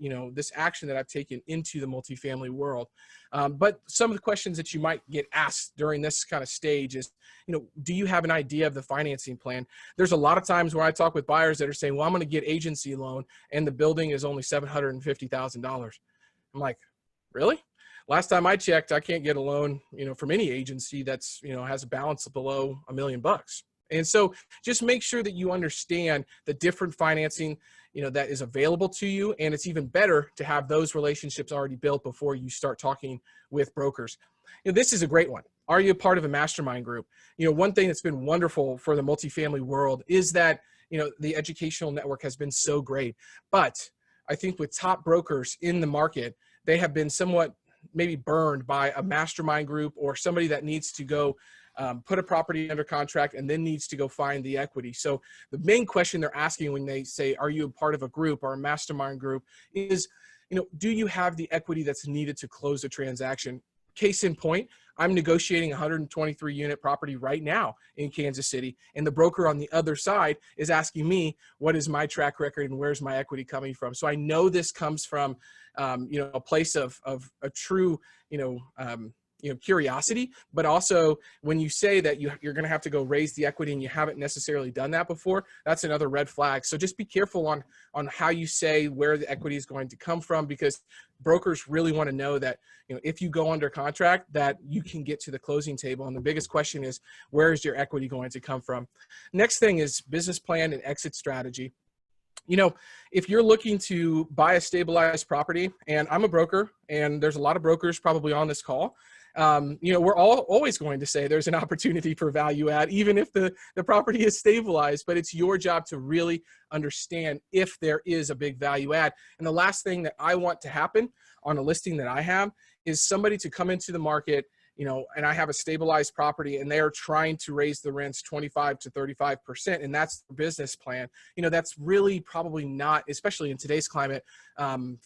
action that I've taken into the multifamily world. But some of the questions that you might get asked during this kind of stage is, do you have an idea of the financing plan? There's a lot of times where I talk with buyers that are saying, well, I'm going to get agency loan, and the building is only $750,000. I'm like, really? Last time I checked, I can't get a loan, from any agency that's, has a balance below $1 million. And so just make sure that you understand the different financing, that is available to you. And it's even better to have those relationships already built before you start talking with brokers. This is a great one. Are you a part of a mastermind group? One thing that's been wonderful for the multifamily world is that, the educational network has been so great. But I think with top brokers in the market, they have been somewhat maybe burned by a mastermind group, or somebody that needs to go put a property under contract and then needs to go find the equity. So the main question they're asking when they say, are you a part of a group or a mastermind group, is, do you have the equity that's needed to close a transaction? Case in point, I'm negotiating a 123 unit property right now in Kansas City, and the broker on the other side is asking me, what is my track record and where's my equity coming from? So I know this comes from, a place of a true, curiosity, but also when you say that you're going to have to go raise the equity and you haven't necessarily done that before, that's another red flag. So just be careful on how you say where the equity is going to come from, because brokers really want to know that, if you go under contract, that you can get to the closing table. And the biggest question is, where is your equity going to come from? Next thing is business plan and exit strategy. If you're looking to buy a stabilized property, and I'm a broker, and there's a lot of brokers probably on this call, we're always going to say there's an opportunity for value add, even if the property is stabilized, but it's your job to really understand if there is a big value add. And the last thing that I want to happen on a listing that I have is somebody to come into the market, and I have a stabilized property and they're trying to raise the rents 25 to 35%. And that's the business plan. That's really probably not, especially in today's climate,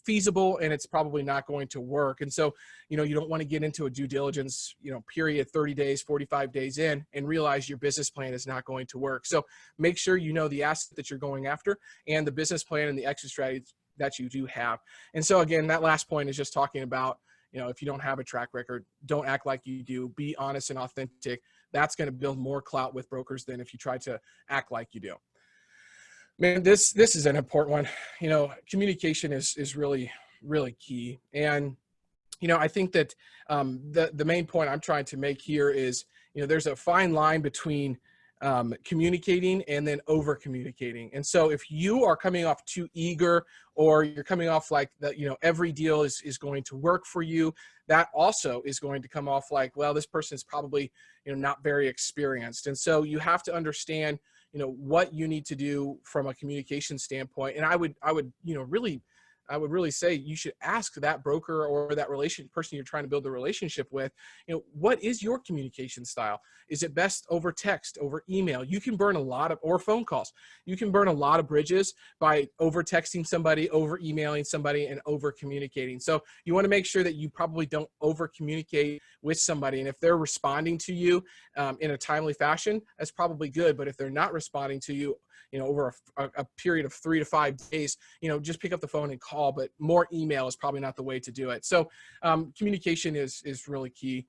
feasible, and it's probably not going to work. And so, you don't want to get into a due diligence, period, 30 days, 45 days in, and realize your business plan is not going to work. So make sure you know the asset that you're going after and the business plan and the exit strategy that you do have. And so again, that last point is just talking about, if you don't have a track record, don't act like you do. Be honest and authentic. That's going to build more clout with brokers than if you try to act like you do. Man, this is an important one. Communication is really, really key. And, I think that the main point I'm trying to make here is, there's a fine line between communicating and then over communicating. And so if you are coming off too eager, or you're coming off like that, every deal is going to work for you, that also is going to come off like, well, this person is probably, not very experienced. And so you have to understand, what you need to do from a communication standpoint. And I would really say you should ask that broker or that person you're trying to build a relationship with, what is your communication style? Is it best over text, over email? You can burn or phone calls. You can burn a lot of bridges by over texting somebody, over emailing somebody, and over communicating. So you want to make sure that you probably don't over communicate with somebody. And if they're responding to you in a timely fashion, that's probably good. But if they're not responding to you, over a period of 3 to 5 days, just pick up the phone and call, but more email is probably not the way to do it. So communication is really key.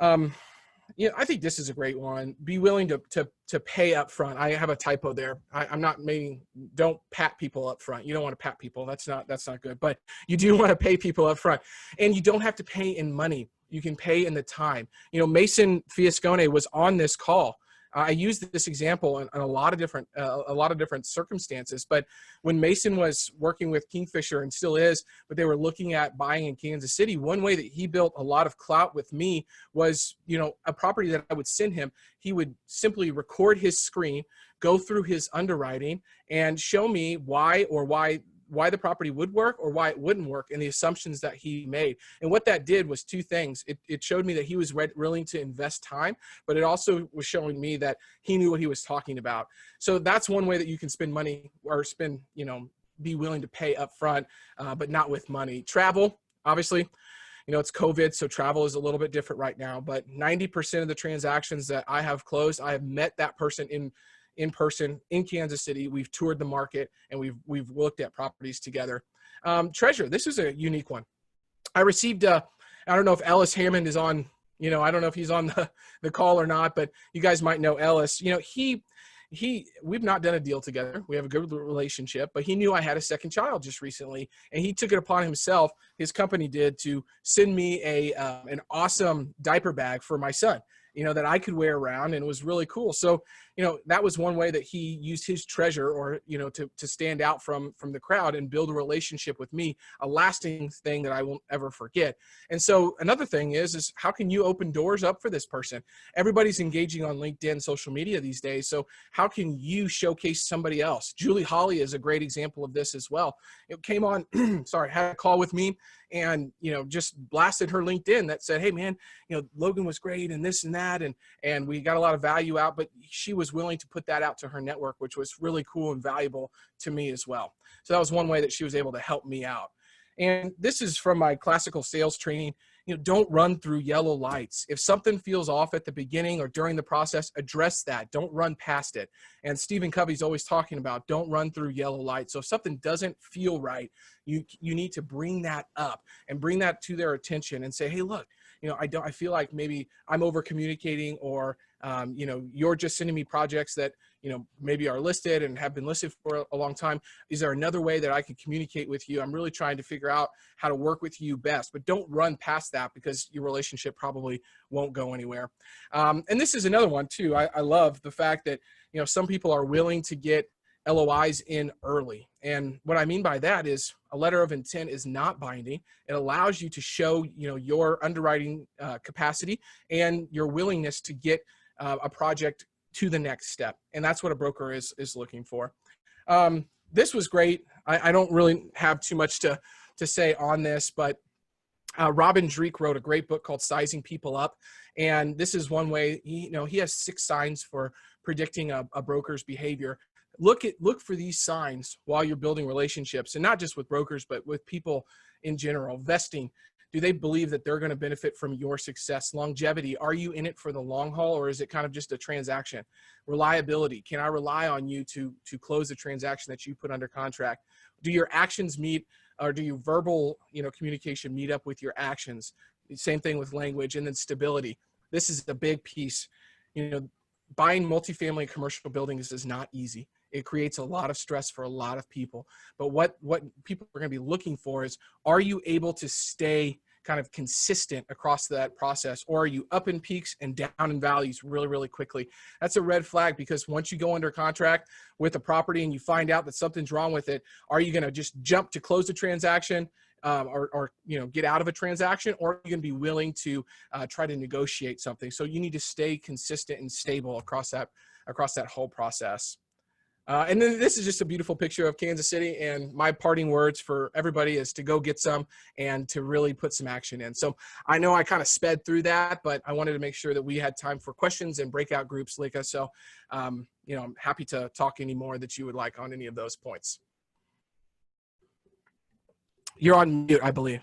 I think this is a great one. Be willing to pay up front. I have a typo there. I'm not meaning don't pat people up front. You don't want to pat people. That's not good, but you do want to pay people up front, and you don't have to pay in money. You can pay in the time. Mason Fiascone was on this call. I used this example in a lot of different circumstances, but when Mason was working with Kingfisher, and still is, but they were looking at buying in Kansas City, one way that he built a lot of clout with me was, a property that I would send him, he would simply record his screen, go through his underwriting, and show me why the property would work or why it wouldn't work, and the assumptions that he made. And what that did was two things. It showed me that he was willing to invest time, but it also was showing me that he knew what he was talking about. So that's one way that you can spend money, or be willing to pay up front, but not with money. Travel, obviously, it's COVID, so travel is a little bit different right now, but 90% of the transactions that I have closed, I have met that person in person in Kansas City. We've toured the market, and we've looked at properties together. Treasure, this is a unique one. I received I don't know if Ellis Hammond is on, I don't know if he's on the call or not, but you guys might know Ellis. We've not done a deal together. We have a good relationship, but he knew I had a second child just recently, and he took it upon himself, his company did, to send me an awesome diaper bag for my son, that I could wear around, and it was really cool. So, that was one way that he used his treasure, or, to stand out from the crowd and build a relationship with me, a lasting thing that I won't ever forget. And so another thing is how can you open doors up for this person? Everybody's engaging on LinkedIn, social media these days. So how can you showcase somebody else? Julie Holly is a great example of this as well. It came on, had a call with me, and, just blasted her LinkedIn that said, hey man, Logan was great and this and that. And we got a lot of value out, but she was willing to put that out to her network, which was really cool and valuable to me as well. So that was one way that she was able to help me out. And this is from my classical sales training. Don't run through yellow lights. If something feels off at the beginning or during the process, address that. Don't run past it. And Stephen Covey's always talking about don't run through yellow lights. So if something doesn't feel right, you need to bring that up and bring that to their attention and say, hey, look, I feel like maybe I'm over communicating, or, you're just sending me projects that, maybe are listed and have been listed for a long time. Is there another way that I can communicate with you? I'm really trying to figure out how to work with you best, but don't run past that, because your relationship probably won't go anywhere. And this is another one too. I love the fact that, some people are willing to get LOIs in early. And what I mean by that is a letter of intent is not binding. It allows you to show, your underwriting capacity and your willingness to get a project to the next step. And that's what a broker is looking for. This was great. I don't really have too much to say on this, but Robin Dreek wrote a great book called Sizing People Up. And this is one way, he has 6 signs for predicting a broker's behavior. Look for these signs while you're building relationships, and not just with brokers, but with people in general. Vesting. Do they believe that they're going to benefit from your success? Longevity. Are you in it for the long haul, or is it kind of just a transaction? Reliability. Can I rely on you to close the transaction that you put under contract? Do your actions meet or do you verbal, communication meet up with your actions? Same thing with language, and then stability. This is a big piece. Buying multifamily and commercial buildings is not easy. It creates a lot of stress for a lot of people. But what people are going to be looking for is, are you able to stay kind of consistent across that process, or are you up in peaks and down in valleys really, really quickly? That's a red flag, because once you go under contract with a property and you find out that something's wrong with it, are you going to just jump to close the transaction, or get out of a transaction, or are you going to be willing to try to negotiate something? So you need to stay consistent and stable across that whole process. And then this is just a beautiful picture of Kansas City, and my parting words for everybody is to go get some and to really put some action in. So I know I kind of sped through that, but I wanted to make sure that we had time for questions and breakout groups, Leica. So, I'm happy to talk any more that you would like on any of those points. You're on mute, I believe.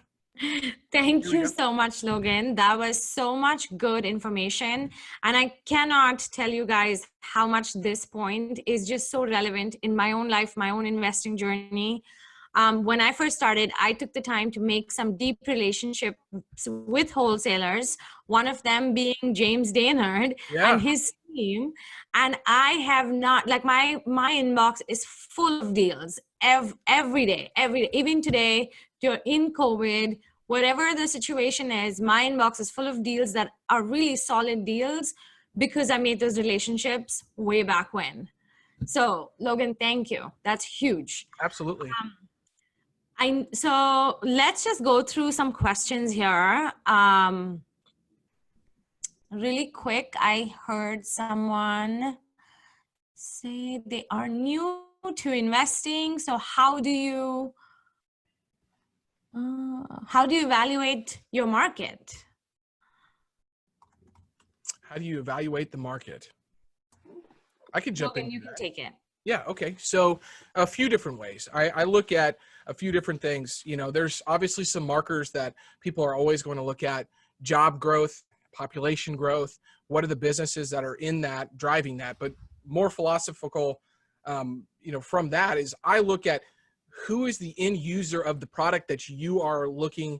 Thank Here we you go. so much, Logan. That was so much good information. And I cannot tell you guys how much this point is just so relevant in my own life, my own investing journey. When I first started, I took the time to make some deep relationships with wholesalers, one of them being James Dainard and his team. And I have not, like, my inbox is full of deals every day, even today, in COVID, whatever the situation is, my inbox is full of deals that are really solid deals because I made those relationships way back when. So Logan, thank you. That's huge. Absolutely. So let's just go through some questions here. Really quick, I heard someone say they are new to investing. So how do you evaluate your market? How do you evaluate the market? I can jump in. Logan, you can take it. Yeah. Okay. So a few different ways. I look at a few different things. There's obviously some markers that people are always going to look at: job growth, population growth. What are the businesses that are in that, driving that? But more philosophical, from that is, I look at who is the end user of the product that you are looking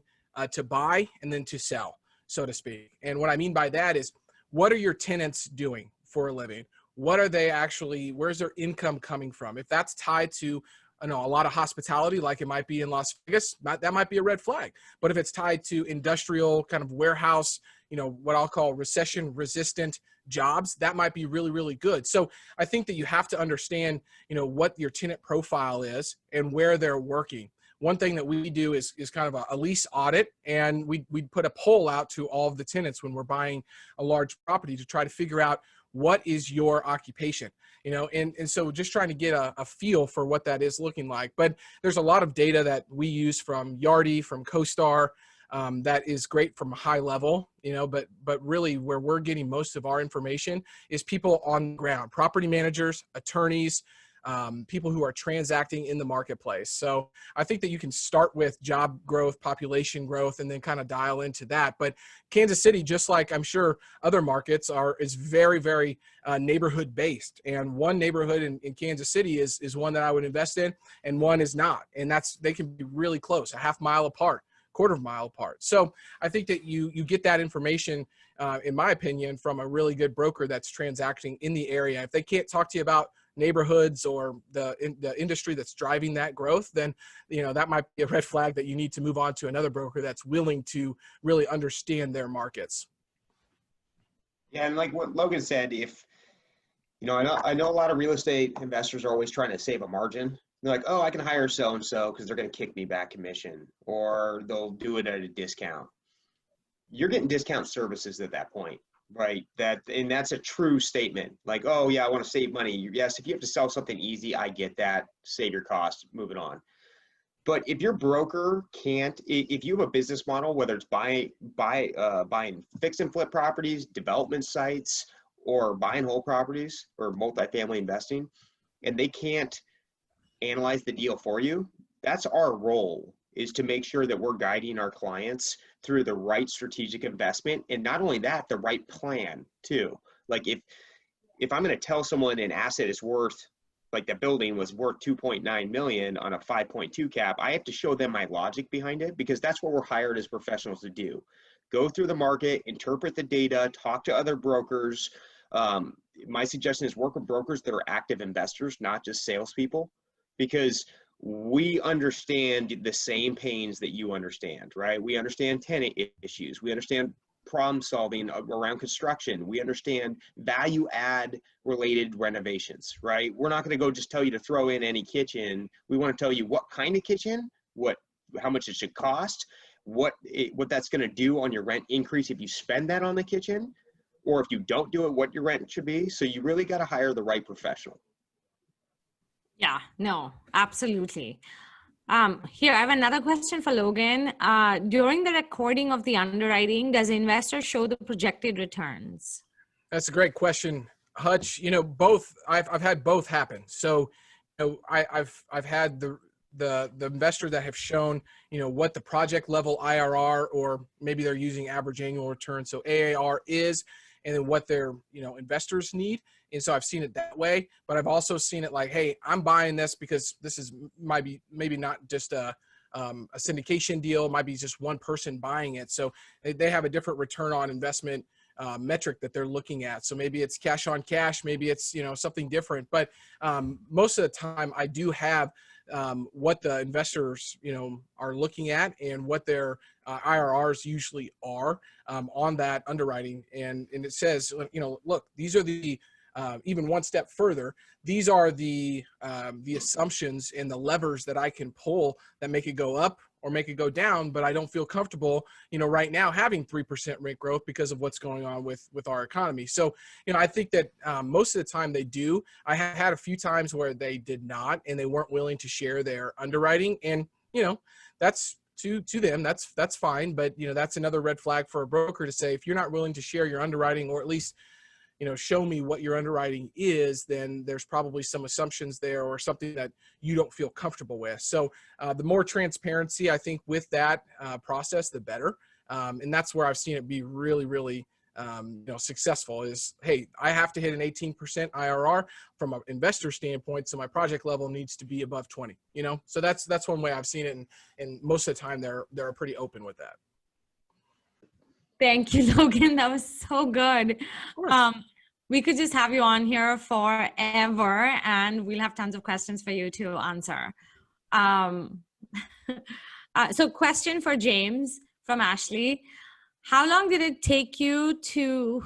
to buy and then to sell, so to speak. And what I mean by that is, what are your tenants doing for a living? What are they actually, where's their income coming from? If that's tied to, a lot of hospitality, like it might be in Las Vegas, that might be a red flag. But if it's tied to industrial kind of warehouse, what I'll call recession resistant jobs, that might be really, really good. So I think that you have to understand, what your tenant profile is and where they're working. One thing that we do is kind of a lease audit, and we put a poll out to all of the tenants when we're buying a large property to try to figure out, what is your occupation, and so just trying to get a feel for what that is looking like. But there's a lot of data that we use from Yardi, from CoStar, that is great from a high level, but really where we're getting most of our information is people on the ground, property managers, attorneys, people who are transacting in the marketplace. So I think that you can start with job growth, population growth, and then kind of dial into that. But Kansas City, just like I'm sure other markets is very, very neighborhood based. And one neighborhood in Kansas City is one that I would invest in, and one is not. And they can be really close, a half mile apart, quarter of a mile apart. So I think that you get that information, in my opinion, from a really good broker that's transacting in the area. If they can't talk to you about neighborhoods or the industry that's driving that growth, then that might be a red flag that you need to move on to another broker that's willing to really understand their markets. Yeah, and like what Logan said, if I know a lot of real estate investors are always trying to save a margin. They're like, oh, I can hire so and so because they're going to kick me back commission, or they'll do it at a discount. You're getting discount services at that point. Right. And that's a true statement. Like, oh yeah, I want to save money. Yes, if you have to sell something easy, I get that. Save your cost, move it on. But if your broker can't, if you have a business model, whether it's buying fix and flip properties, development sites, or buying whole properties or multifamily investing, and they can't analyze the deal for you, that's our role, is to make sure that we're guiding our clients through the right strategic investment. And not only that, the right plan too. Like if I'm going to tell someone an asset is worth like the building was worth 2.9 million on a 5.2 cap, I have to show them my logic behind it, because that's what we're hired as professionals to do. Go through the market, interpret the data, talk to other brokers. My suggestion is work with brokers that are active investors, not just salespeople, because we understand the same pains that you understand, right? We understand tenant issues. We understand problem solving around construction. We understand value add related renovations, right? We're not going to go just tell you to throw in any kitchen. We want to tell you what kind of kitchen, how much it should cost, what that's going to do on your rent increase if you spend that on the kitchen, or if you don't do it, what your rent should be. So you really got to hire the right professional. Yeah, no, absolutely. Here, I have another question for Logan. During the recording of the underwriting, does the investor show the projected returns? That's a great question, Hutch. You know, both. I've had both happen. So, you know, I've had the investor that have shown, you know, what the project level IRR, or maybe they're using average annual return, so AAR is, and then what their, you know, investors need. And so I've seen it that way, but I've also seen it like, hey, I'm buying this because this is maybe not just a syndication deal, it might be just one person buying it. So they have a different return on investment metric that they're looking at. So maybe it's cash on cash, maybe it's, you know, something different. But most of the time I do have what the investors, you know, are looking at and what their IRRs usually are on that underwriting. And it says, you know, look, these are the even one step further, these are the assumptions and the levers that I can pull that make it go up or make it go down, but I don't feel comfortable, you know, right now having 3% rent growth because of what's going on with our economy. So, you know, I think that most of the time they do. I have had a few times where they did not, and they weren't willing to share their underwriting, and, you know, that's to them, that's fine. But, you know, that's another red flag for a broker to say, if you're not willing to share your underwriting, or at least, you know, show me what your underwriting is, then there's probably some assumptions there or something that you don't feel comfortable with. So the more transparency, I think, with that process, the better. And that's where I've seen it be really, really, you know, successful is, hey, I have to hit an 18% IRR from an investor standpoint. So my project level needs to be above 20, you know? So that's one way I've seen it. And most of the time they're pretty open with that. Thank you, Logan. That was so good. We could just have you on here forever, and we'll have tons of questions for you to answer. So question for James from Ashley. How long did it take you to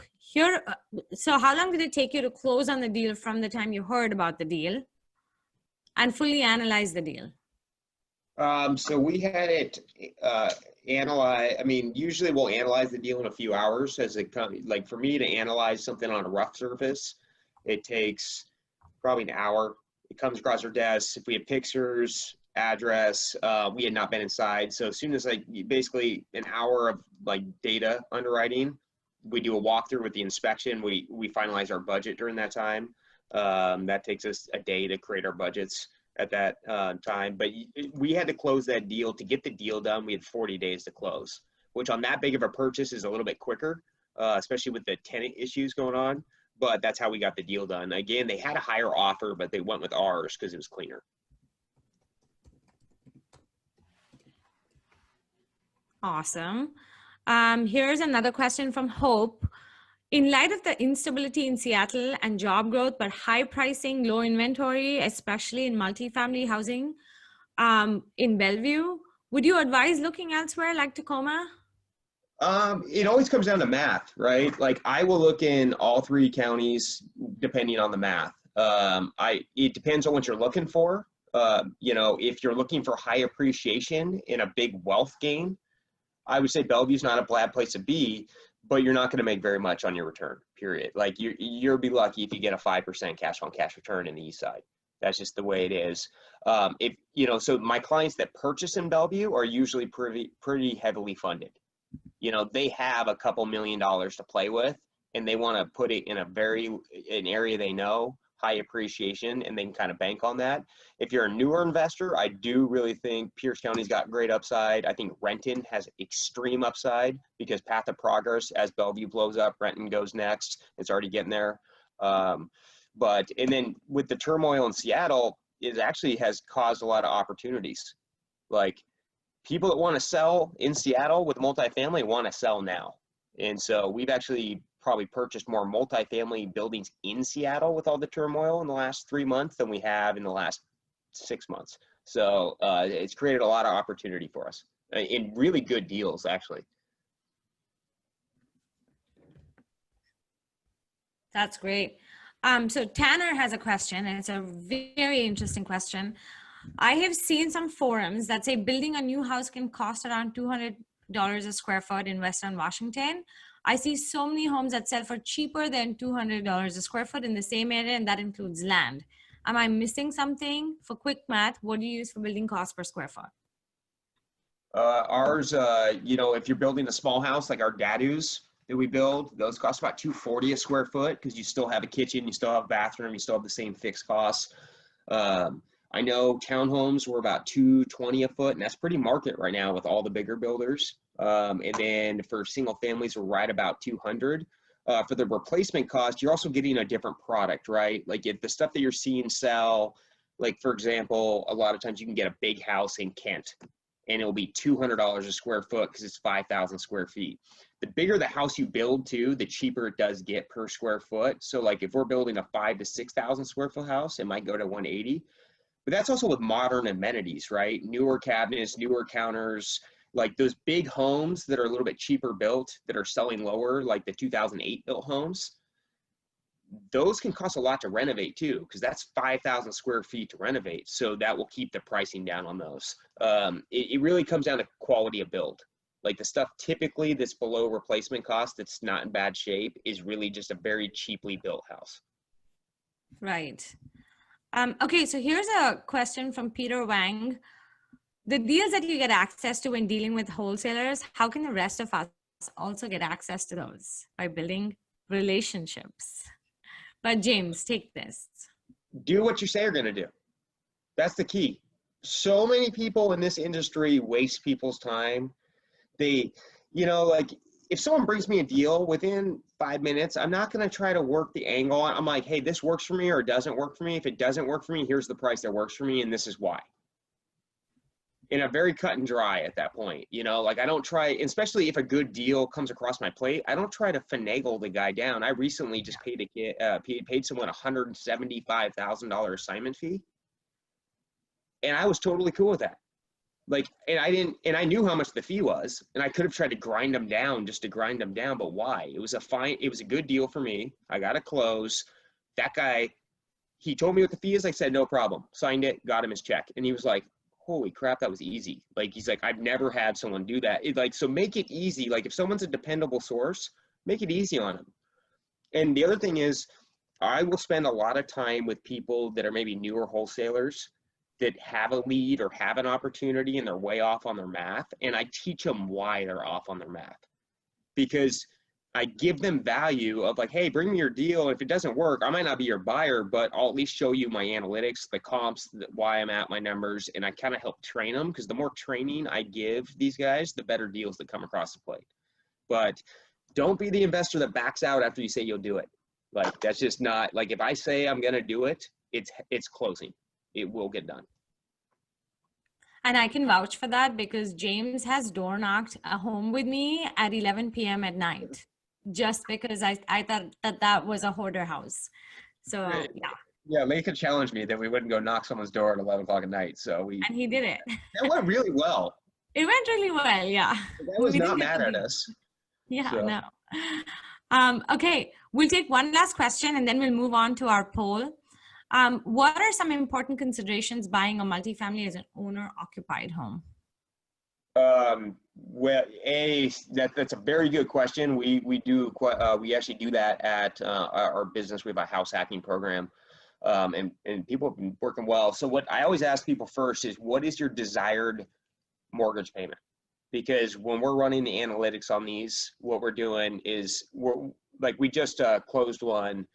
close on the deal from the time you heard about the deal and fully analyze the deal? So we had it analyze. I mean, usually we'll analyze the deal in a few hours as it comes. Like for me to analyze something on a rough surface, it takes probably an hour. It comes across our desk. If we have pictures, address, we had not been inside. So as soon as basically an hour of like data underwriting, we do a walkthrough with the inspection. We finalize our budget during that time. That takes us a day to create our budgets at that time, but we had to close that deal. To get the deal done, we had 40 days to close, which on that big of a purchase is a little bit quicker, especially with the tenant issues going on, but that's how we got the deal done. Again, they had a higher offer, but they went with ours because it was cleaner. Awesome. Here's another question from Hope. In light of the instability in Seattle and job growth, but high pricing, low inventory, especially in multifamily housing in Bellevue, would you advise looking elsewhere like Tacoma? It always comes down to math, right? Like I will look in all three counties depending on the math. It depends on what you're looking for. You know, if you're looking for high appreciation and a big wealth gain, I would say Bellevue's not a bad place to be, but you're not going to make very much on your return, period. Like you'll be lucky if you get a 5% cash on cash return in the east side. That's just the way it is. If you know, so my clients that purchase in Bellevue are usually pretty heavily funded. You know, they have a couple $1 million to play with, and they want to put it in an area they know, high appreciation, and they can kind of bank on that. If you're a newer investor, I do really think Pierce County's got great upside. I think Renton has extreme upside because path of progress as Bellevue blows up, Renton goes next. It's already getting there. But, and then with the turmoil in Seattle, it actually has caused a lot of opportunities. Like people that want to sell in Seattle with multifamily want to sell now. And so we've actually probably purchased more multifamily buildings in Seattle with all the turmoil in the last 3 months than we have in the last 6 months. So it's created a lot of opportunity for us in really good deals, actually. That's great. So Tanner has a question, and it's a very interesting question. I have seen some forums that say building a new house can cost around $200 a square foot in Western Washington. I see so many homes that sell for cheaper than $200 a square foot in the same area, and that includes land. Am I missing something? For quick math, what do you use for building cost per square foot? Ours, you know, if you're building a small house like our Dadus that we build, those cost about $240 a square foot because you still have a kitchen, you still have a bathroom, you still have the same fixed costs. I know townhomes were about $220 a foot, and that's pretty market right now with all the bigger builders. And then for single families, we're right about 200. For the replacement cost, you're also getting a different product, right? Like if the stuff that you're seeing sell, like for example, a lot of times you can get a big house in Kent and it'll be $200 a square foot because it's 5,000 square feet. The bigger the house you build too, the cheaper it does get per square foot. So like if we're building a 5,000 to 6,000 square foot house, it might go to 180. But that's also with modern amenities, right? Newer cabinets, newer counters, like those big homes that are a little bit cheaper built that are selling lower, like the 2008 built homes. Those can cost a lot to renovate too, because that's 5,000 square feet to renovate. So that will keep the pricing down on those. It really comes down to quality of build. Like the stuff typically that's below replacement cost that's not in bad shape is really just a very cheaply built house. Right. Okay, so here's a question from Peter Wang. The deals that you get access to when dealing with wholesalers, how can the rest of us also get access to those? By building relationships. But James, take this. Do what you say you're going to do. That's the key. So many people in this industry waste people's time. They, you know, like if someone brings me a deal within 5 minutes, I'm not going to try to work the angle. I'm like, hey, this works for me or it doesn't work for me. If it doesn't work for me, here's the price that works for me and this is why. And I'm very cut and dry at that point. You know, like I don't try, especially if a good deal comes across my plate, I don't try to finagle the guy down. I recently just paid someone $175,000 assignment fee. And I was totally cool with that. Like, and I knew how much the fee was, and I could have tried to grind them down just to grind them down, but why? It was a good deal for me. I got a close. That guy, he told me what the fee is. I said, no problem. Signed it, got him his check. And he was like, holy crap, that was easy. Like, he's like, I've never had someone do that. So make it easy. Like if someone's a dependable source, make it easy on them. And the other thing is I will spend a lot of time with people that are maybe newer wholesalers that have a lead or have an opportunity and they're way off on their math. And I teach them why they're off on their math, because I give them value of like, hey, bring me your deal. If it doesn't work, I might not be your buyer, but I'll at least show you my analytics, the comps, why I'm at my numbers. And I kind of help train them, because the more training I give these guys, the better deals that come across the plate. But don't be the investor that backs out after you say you'll do it. Like, that's just not, like, if I say I'm going to do it, it's closing. It will get done. And I can vouch for that because James has door knocked a home with me at 11 p.m. at night, just because I thought that was a hoarder house. So yeah. Yeah, May could challenge me that we wouldn't go knock someone's door at 11 o'clock at night. So And he did it. That went really well. It went really well, yeah. That was not mad at us. Yeah, So. no. Okay, we'll take one last question and then we'll move on to our poll. What are some important considerations buying a multifamily as an owner-occupied home? Well, that's a very good question. We actually do that at our business. We have a house hacking program, and people have been working well. So what I always ask people first is, what is your desired mortgage payment? Because when we're running the analytics on these, what we're doing is we just closed one.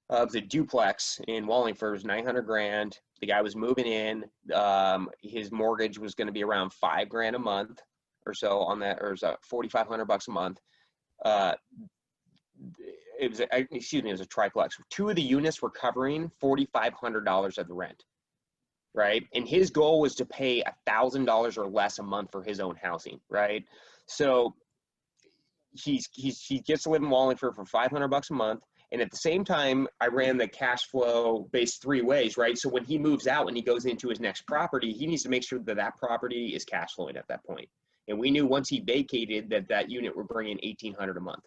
It was a duplex in Wallingford. It was $900,000. The guy was moving in. His mortgage was going to be around $5,000 a month or so on that, or $4,500 a month. it was a triplex. 2 of the units were covering $4,500 of the rent, right? And his goal was to pay $1,000 or less a month for his own housing, right? So he gets to live in Wallingford for $500 a month. And at the same time, I ran the cash flow based 3 ways, right? So when he moves out and he goes into his next property, he needs to make sure that that property is cash flowing at that point. And we knew once he vacated that unit would bring in $1,800 a month.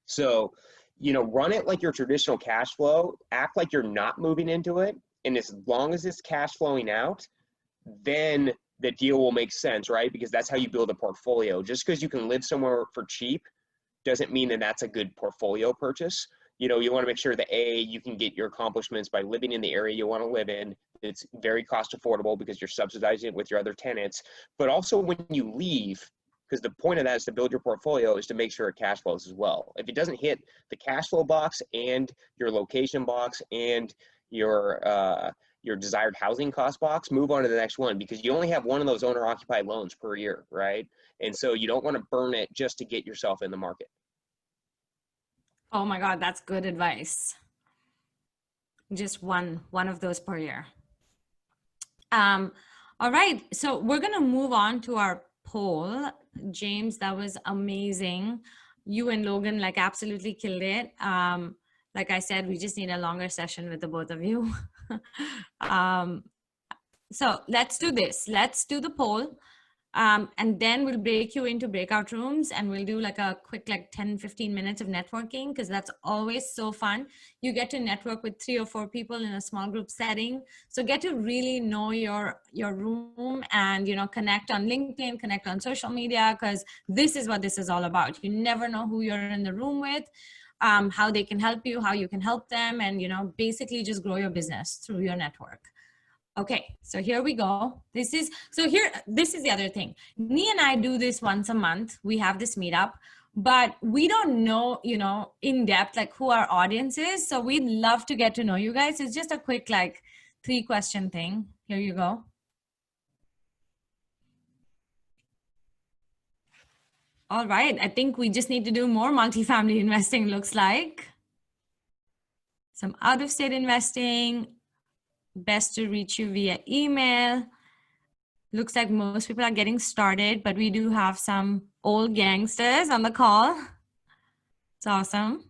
So, you know, run it like your traditional cash flow, act like you're not moving into it. And as long as it's cash flowing out, then the deal will make sense, right? Because that's how you build a portfolio. Just because you can live somewhere for cheap doesn't mean that that's a good portfolio purchase. You know, you want to make sure that you can get your accomplishments by living in the area you want to live in. It's very cost affordable because you're subsidizing it with your other tenants. But also when you leave, because the point of that is to build your portfolio, is to make sure it cash flows as well. If it doesn't hit the cash flow box and your location box and your desired housing cost box, move on to the next one, because you only have one of those owner occupied loans per year, right? And so you don't want to burn it just to get yourself in the market. Oh my God, that's good advice. Just one of those per year. All right, so we're gonna move on to our poll. James, that was amazing. You and Logan like absolutely killed it. Like I said, we just need a longer session with the both of you. So let's do this. Let's do the poll. And then we'll break you into breakout rooms and we'll do like a quick, like 10-15 minutes of networking, because that's always so fun. You get to network with 3 or 4 people in a small group setting. So get to really know your room and, you know, connect on LinkedIn, connect on social media, because this is what this is all about. You never know who you're in the room with, how they can help you, how you can help them, and, you know, basically just grow your business through your network. Okay, so here we go. This is the other thing. Nee and I do this once a month. We have this meetup, but we don't know, you know, in depth, like who our audience is. So we'd love to get to know you guys. It's just a quick, like 3-question thing. Here you go. All right, I think we just need to do more multifamily investing, looks like. Some out-of-state investing. Best to reach you via email. Looks like most people are getting started, but we do have some old gangsters on the call. It's awesome.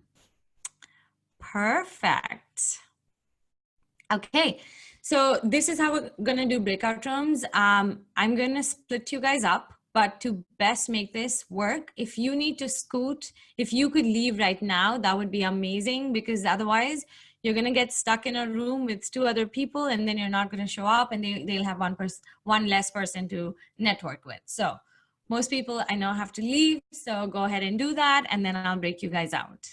Perfect. Okay, so this is how we're gonna do breakout rooms. I'm gonna split you guys up, but to best make this work, if you need to scoot, if you could leave right now, that would be amazing, because otherwise you're going to get stuck in a room with 2 other people, and then you're not going to show up, and they'll have one less person to network with. So most people I know have to leave. So go ahead and do that, and then I'll break you guys out.